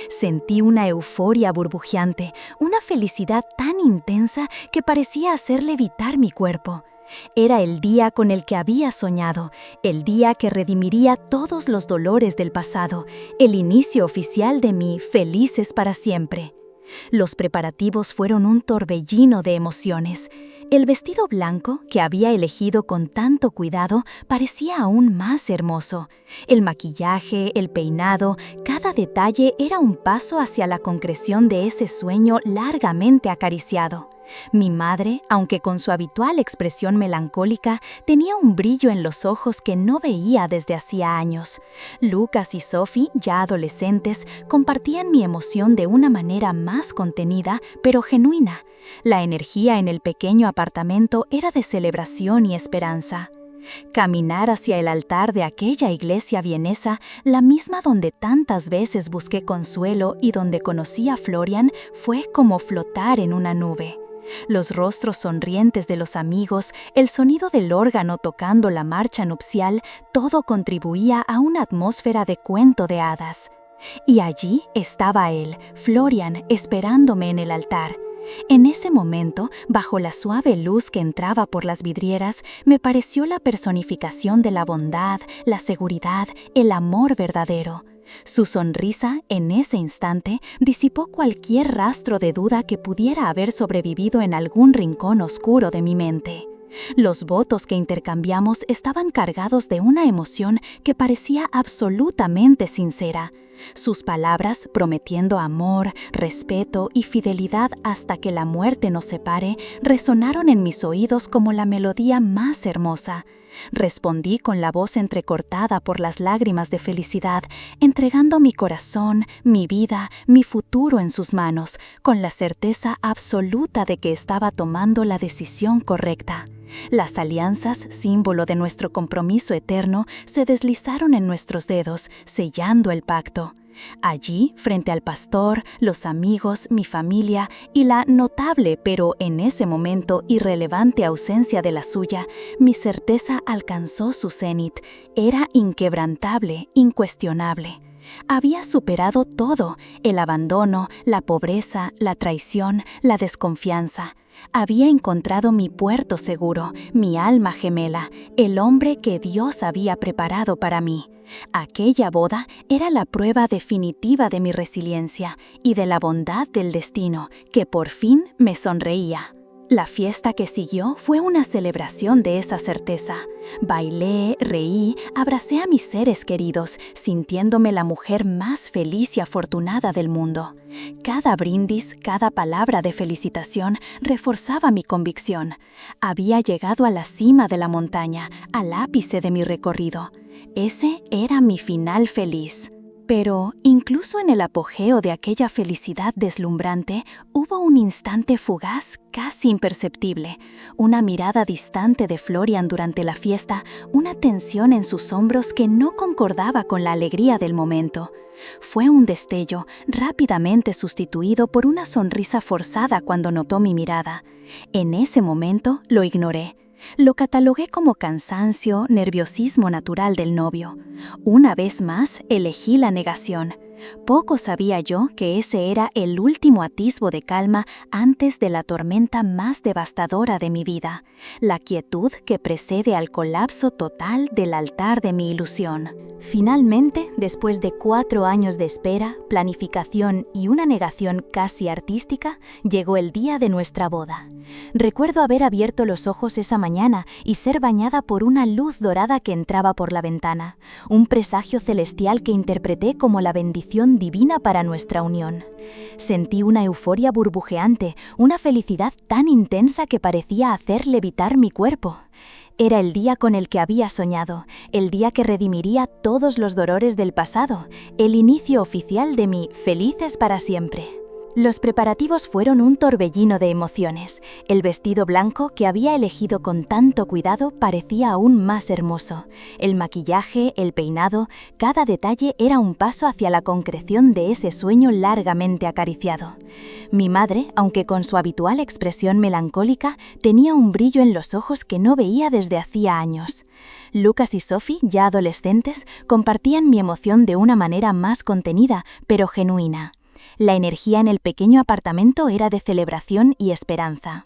Sentí una euforia burbujeante, una felicidad tan intensa que parecía hacer levitar mi cuerpo. Era el día con el que había soñado, el día que redimiría todos los dolores del pasado, el inicio oficial de mi felices para siempre. Los preparativos fueron un torbellino de emociones. El vestido blanco, que había elegido con tanto cuidado, parecía aún más hermoso. El maquillaje, el peinado, cada detalle era un paso hacia la concreción de ese sueño largamente acariciado. Mi madre, aunque con su habitual expresión melancólica, tenía un brillo en los ojos que no veía desde hacía años. Lucas y Sophie, ya adolescentes, compartían mi emoción de una manera más contenida, pero genuina. La energía en el pequeño apartamento era de celebración y esperanza. Caminar hacia el altar de aquella iglesia vienesa, la misma donde tantas veces busqué consuelo y donde conocí a Florian, fue como flotar en una nube. Los rostros sonrientes de los amigos, el sonido del órgano tocando la marcha nupcial, todo contribuía a una atmósfera de cuento de hadas. Y allí estaba él, Florian, esperándome en el altar. En ese momento, bajo la suave luz que entraba por las vidrieras, me pareció la personificación de la bondad, la seguridad, el amor verdadero. Su sonrisa, en ese instante, disipó cualquier rastro de duda que pudiera haber sobrevivido en algún rincón oscuro de mi mente. Los votos que intercambiamos estaban cargados de una emoción que parecía absolutamente sincera. Sus palabras, prometiendo amor, respeto y fidelidad hasta que la muerte nos separe, resonaron en mis oídos como la melodía más hermosa. Respondí con la voz entrecortada por las lágrimas de felicidad, entregando mi corazón, mi vida, mi futuro en sus manos, con la certeza absoluta de que estaba tomando la decisión correcta. Las alianzas, símbolo de nuestro compromiso eterno, se deslizaron en nuestros dedos, sellando el pacto. Allí, frente al pastor, los amigos, mi familia y la notable pero en ese momento irrelevante ausencia de la suya, mi certeza alcanzó su cenit. Era inquebrantable, incuestionable. Había superado todo: el abandono, la pobreza, la traición, la desconfianza. Había encontrado mi puerto seguro, mi alma gemela, el hombre que Dios había preparado para mí. Aquella boda era la prueba definitiva de mi resiliencia y de la bondad del destino, que por fin me sonreía. La fiesta que siguió fue una celebración de esa certeza. Bailé, reí, abracé a mis seres queridos, sintiéndome la mujer más feliz y afortunada del mundo. Cada brindis, cada palabra de felicitación reforzaba mi convicción. Había llegado a la cima de la montaña, al ápice de mi recorrido. Ese era mi final feliz. Pero, incluso en el apogeo de aquella felicidad deslumbrante, hubo un instante fugaz, casi imperceptible, una mirada distante de Florian durante la fiesta, una tensión en sus hombros que no concordaba con la alegría del momento. Fue un destello, rápidamente sustituido por una sonrisa forzada cuando notó mi mirada. En ese momento lo ignoré. Lo catalogué como cansancio, nerviosismo natural del novio. Una vez más, elegí la negación. Poco sabía yo que ese era el último atisbo de calma antes de la tormenta más devastadora de mi vida, la quietud que precede al colapso total del altar de mi ilusión. Finalmente, después de 4 años de espera, planificación y una negación casi artística, llegó el día de nuestra boda. Recuerdo haber abierto los ojos esa mañana y ser bañada por una luz dorada que entraba por la ventana, un presagio celestial que interpreté como la bendición divina para nuestra unión. Sentí una euforia burbujeante, una felicidad tan intensa que parecía hacer levitar mi cuerpo. Era el día con el que había soñado, el día que redimiría todos los dolores del pasado, el inicio oficial de mi felices para siempre. Los preparativos fueron un torbellino de emociones. El vestido blanco que había elegido con tanto cuidado parecía aún más hermoso. El maquillaje, el peinado, cada detalle era un paso hacia la concreción de ese sueño largamente acariciado. Mi madre, aunque con su habitual expresión melancólica, tenía un brillo en los ojos que no veía desde hacía años. Lucas y Sophie, ya adolescentes, compartían mi emoción de una manera más contenida, pero genuina. La energía en el pequeño apartamento era de celebración y esperanza.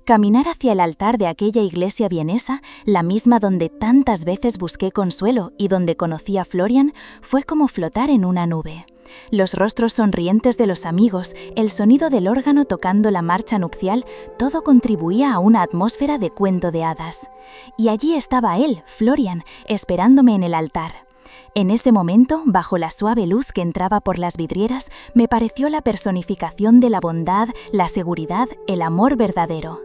Caminar hacia el altar de aquella iglesia vienesa, la misma donde tantas veces busqué consuelo y donde conocí a Florian, fue como flotar en una nube. Los rostros sonrientes de los amigos, el sonido del órgano tocando la marcha nupcial, todo contribuía a una atmósfera de cuento de hadas. Y allí estaba él, Florian, esperándome en el altar. En ese momento, bajo la suave luz que entraba por las vidrieras, me pareció la personificación de la bondad, la seguridad, el amor verdadero.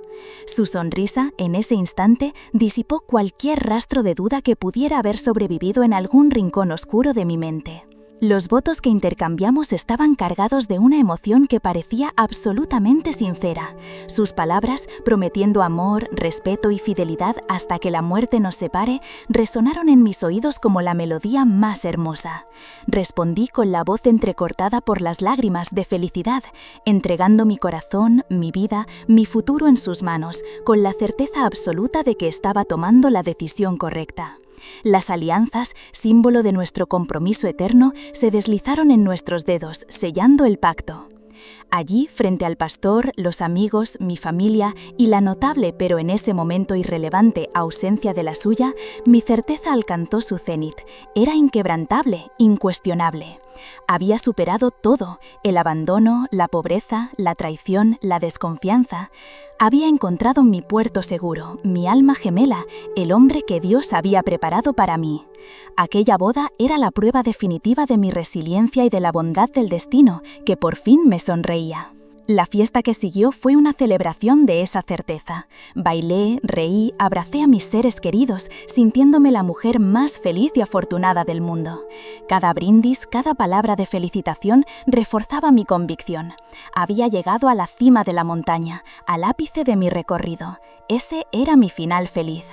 Su sonrisa, en ese instante, disipó cualquier rastro de duda que pudiera haber sobrevivido en algún rincón oscuro de mi mente. Los votos que intercambiamos estaban cargados de una emoción que parecía absolutamente sincera. Sus palabras, prometiendo amor, respeto y fidelidad hasta que la muerte nos separe, resonaron en mis oídos como la melodía más hermosa. Respondí con la voz entrecortada por las lágrimas de felicidad, entregando mi corazón, mi vida, mi futuro en sus manos, con la certeza absoluta de que estaba tomando la decisión correcta. Las alianzas, símbolo de nuestro compromiso eterno, se deslizaron en nuestros dedos, sellando el pacto. Allí, frente al pastor, los amigos, mi familia y la notable pero en ese momento irrelevante ausencia de la suya, mi certeza alcanzó su cenit. Era inquebrantable, incuestionable. Había superado todo, el abandono, la pobreza, la traición, la desconfianza. Había encontrado mi puerto seguro, mi alma gemela, el hombre que Dios había preparado para mí. Aquella boda era la prueba definitiva de mi resiliencia y de la bondad del destino, que por fin me sonreía. La fiesta que siguió fue una celebración de esa certeza. Bailé, reí, abracé a mis seres queridos, sintiéndome la mujer más feliz y afortunada del mundo. Cada brindis, cada palabra de felicitación reforzaba mi convicción. Había llegado a la cima de la montaña, al ápice de mi recorrido. Ese era mi final feliz.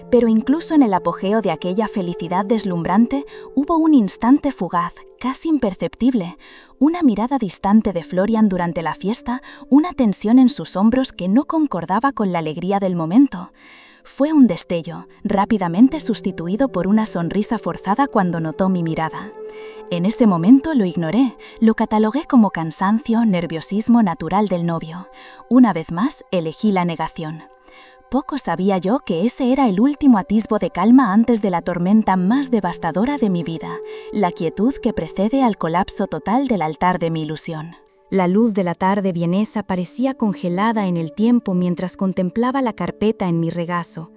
Pero incluso en el apogeo de aquella felicidad deslumbrante, hubo un instante fugaz, casi imperceptible, una mirada distante de Florian durante la fiesta, una tensión en sus hombros que no concordaba con la alegría del momento. Fue un destello, rápidamente sustituido por una sonrisa forzada cuando notó mi mirada. En ese momento lo ignoré, lo catalogué como cansancio, nerviosismo natural del novio. Una vez más, elegí la negación. Poco sabía yo que ese era el último atisbo de calma antes de la tormenta más devastadora de mi vida, la quietud que precede al colapso total del altar de mi ilusión. La luz de la tarde vienesa parecía congelada en el tiempo mientras contemplaba la carpeta en mi regazo.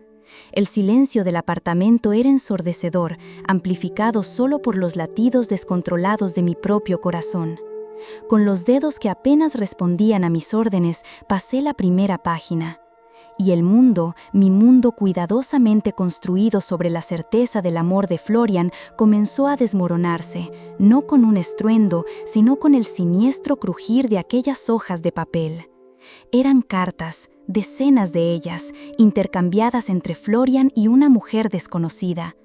El silencio del apartamento era ensordecedor, amplificado solo por los latidos descontrolados de mi propio corazón. Con los dedos que apenas respondían a mis órdenes, pasé la primera página. Y el mundo, mi mundo cuidadosamente construido sobre la certeza del amor de Florian, comenzó a desmoronarse, no con un estruendo, sino con el siniestro crujir de aquellas hojas de papel. Eran cartas, decenas de ellas, intercambiadas entre Florian y una mujer desconocida.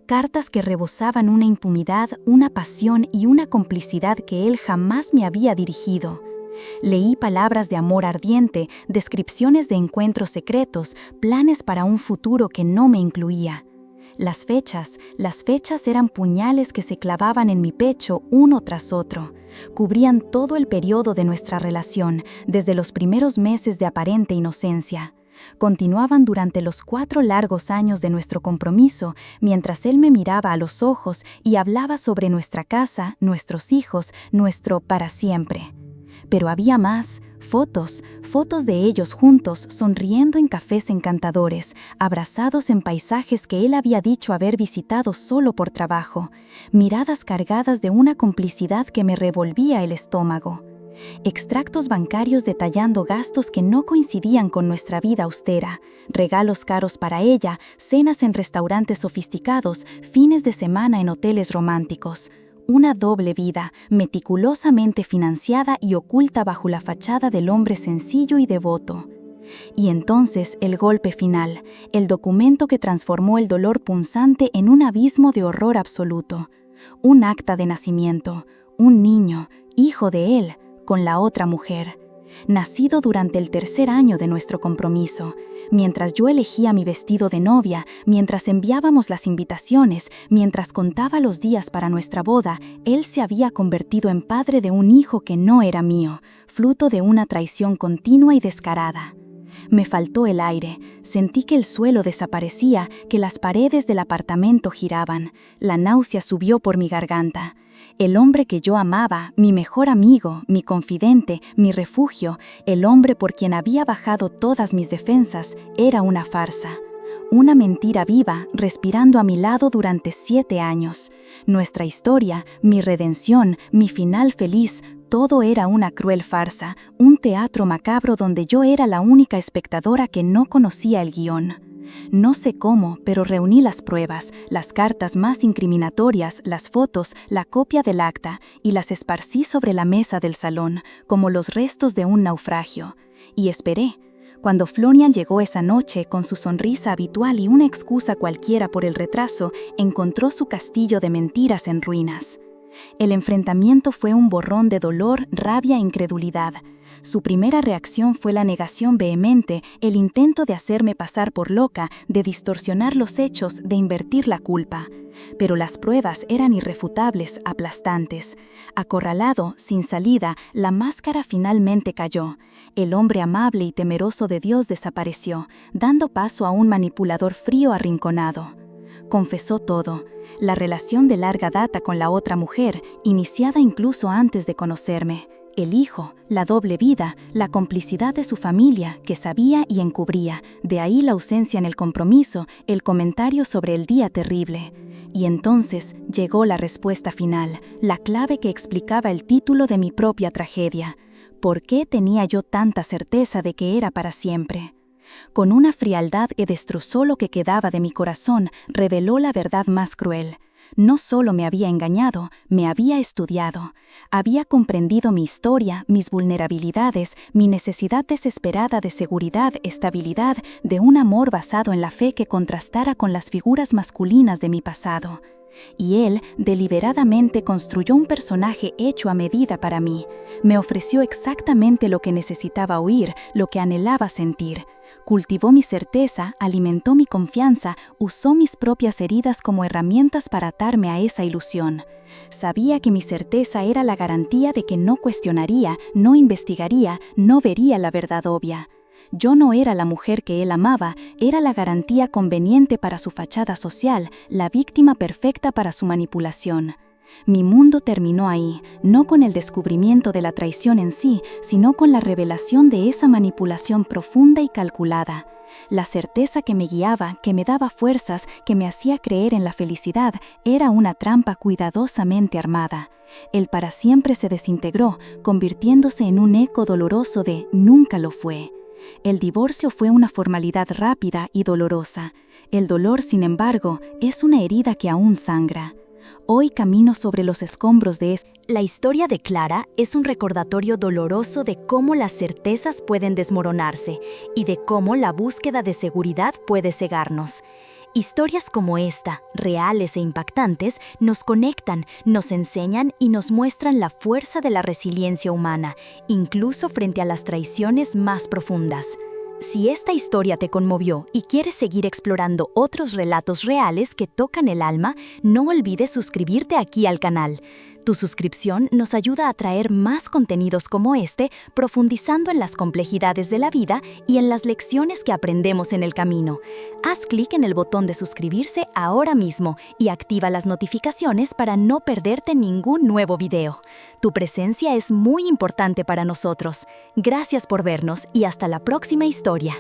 Cartas que rebosaban una impunidad, una pasión y una complicidad que él jamás me había dirigido. Leí palabras de amor ardiente, descripciones de encuentros secretos, planes para un futuro que no me incluía. Las fechas eran puñales que se clavaban en mi pecho uno tras otro. Cubrían todo el periodo de nuestra relación, desde los primeros meses de aparente inocencia. Continuaban durante los 4 largos años de nuestro compromiso, mientras él me miraba a los ojos y hablaba sobre nuestra casa, nuestros hijos, nuestro para siempre. Pero había más, fotos de ellos juntos, sonriendo en cafés encantadores, abrazados en paisajes que él había dicho haber visitado solo por trabajo, miradas cargadas de una complicidad que me revolvía el estómago. Extractos bancarios detallando gastos que no coincidían con nuestra vida austera, regalos caros para ella, cenas en restaurantes sofisticados, fines de semana en hoteles románticos. Una doble vida, meticulosamente financiada y oculta bajo la fachada del hombre sencillo y devoto. Y entonces el golpe final, el documento que transformó el dolor punzante en un abismo de horror absoluto. Un acta de nacimiento, un niño, hijo de él, con la otra mujer, nacido durante el 3er año de nuestro compromiso, mientras yo elegía mi vestido de novia, mientras enviábamos las invitaciones, mientras contaba los días para nuestra boda, él se había convertido en padre de un hijo que no era mío, fruto de una traición continua y descarada. Me faltó el aire, sentí que el suelo desaparecía, que las paredes del apartamento giraban, la náusea subió por mi garganta. El hombre que yo amaba, mi mejor amigo, mi confidente, mi refugio, el hombre por quien había bajado todas mis defensas, era una farsa. Una mentira viva, respirando a mi lado durante 7 años. Nuestra historia, mi redención, mi final feliz, todo era una cruel farsa, un teatro macabro donde yo era la única espectadora que no conocía el guión. No sé cómo, pero reuní las pruebas, las cartas más incriminatorias, las fotos, la copia del acta, y las esparcí sobre la mesa del salón, como los restos de un naufragio. Y esperé. Cuando Florian llegó esa noche, con su sonrisa habitual y una excusa cualquiera por el retraso, encontró su castillo de mentiras en ruinas. El enfrentamiento fue un borrón de dolor, rabia e incredulidad. Su primera reacción fue la negación vehemente, el intento de hacerme pasar por loca, de distorsionar los hechos, de invertir la culpa. Pero las pruebas eran irrefutables, aplastantes. Acorralado, sin salida, la máscara finalmente cayó. El hombre amable y temeroso de Dios desapareció, dando paso a un manipulador frío arrinconado. Confesó todo. La relación de larga data con la otra mujer, iniciada incluso antes de conocerme. El hijo, la doble vida, la complicidad de su familia, que sabía y encubría, de ahí la ausencia en el compromiso, el comentario sobre el día terrible. Y entonces llegó la respuesta final, la clave que explicaba el título de mi propia tragedia. ¿Por qué tenía yo tanta certeza de que era para siempre? Con una frialdad que destrozó lo que quedaba de mi corazón, reveló la verdad más cruel. No solo me había engañado, me había estudiado. Había comprendido mi historia, mis vulnerabilidades, mi necesidad desesperada de seguridad, estabilidad, de un amor basado en la fe que contrastara con las figuras masculinas de mi pasado. Y él deliberadamente construyó un personaje hecho a medida para mí. Me ofreció exactamente lo que necesitaba oír, lo que anhelaba sentir. Cultivó mi certeza, alimentó mi confianza, usó mis propias heridas como herramientas para atarme a esa ilusión. Sabía que mi certeza era la garantía de que no cuestionaría, no investigaría, no vería la verdad obvia. Yo no era la mujer que él amaba, era la garantía conveniente para su fachada social, la víctima perfecta para su manipulación. Mi mundo terminó ahí, no con el descubrimiento de la traición en sí, sino con la revelación de esa manipulación profunda y calculada. La certeza que me guiaba, que me daba fuerzas, que me hacía creer en la felicidad, era una trampa cuidadosamente armada. El para siempre se desintegró, convirtiéndose en un eco doloroso de «nunca lo fue». El divorcio fue una formalidad rápida y dolorosa. El dolor, sin embargo, es una herida que aún sangra. Hoy camino sobre los escombros de La historia de Clara es un recordatorio doloroso de cómo las certezas pueden desmoronarse y de cómo la búsqueda de seguridad puede cegarnos. Historias como esta, reales e impactantes, nos conectan, nos enseñan y nos muestran la fuerza de la resiliencia humana, incluso frente a las traiciones más profundas. Si esta historia te conmovió y quieres seguir explorando otros relatos reales que tocan el alma, no olvides suscribirte aquí al canal. Tu suscripción nos ayuda a traer más contenidos como este, profundizando en las complejidades de la vida y en las lecciones que aprendemos en el camino. Haz clic en el botón de suscribirse ahora mismo y activa las notificaciones para no perderte ningún nuevo video. Tu presencia es muy importante para nosotros. Gracias por vernos y hasta la próxima historia.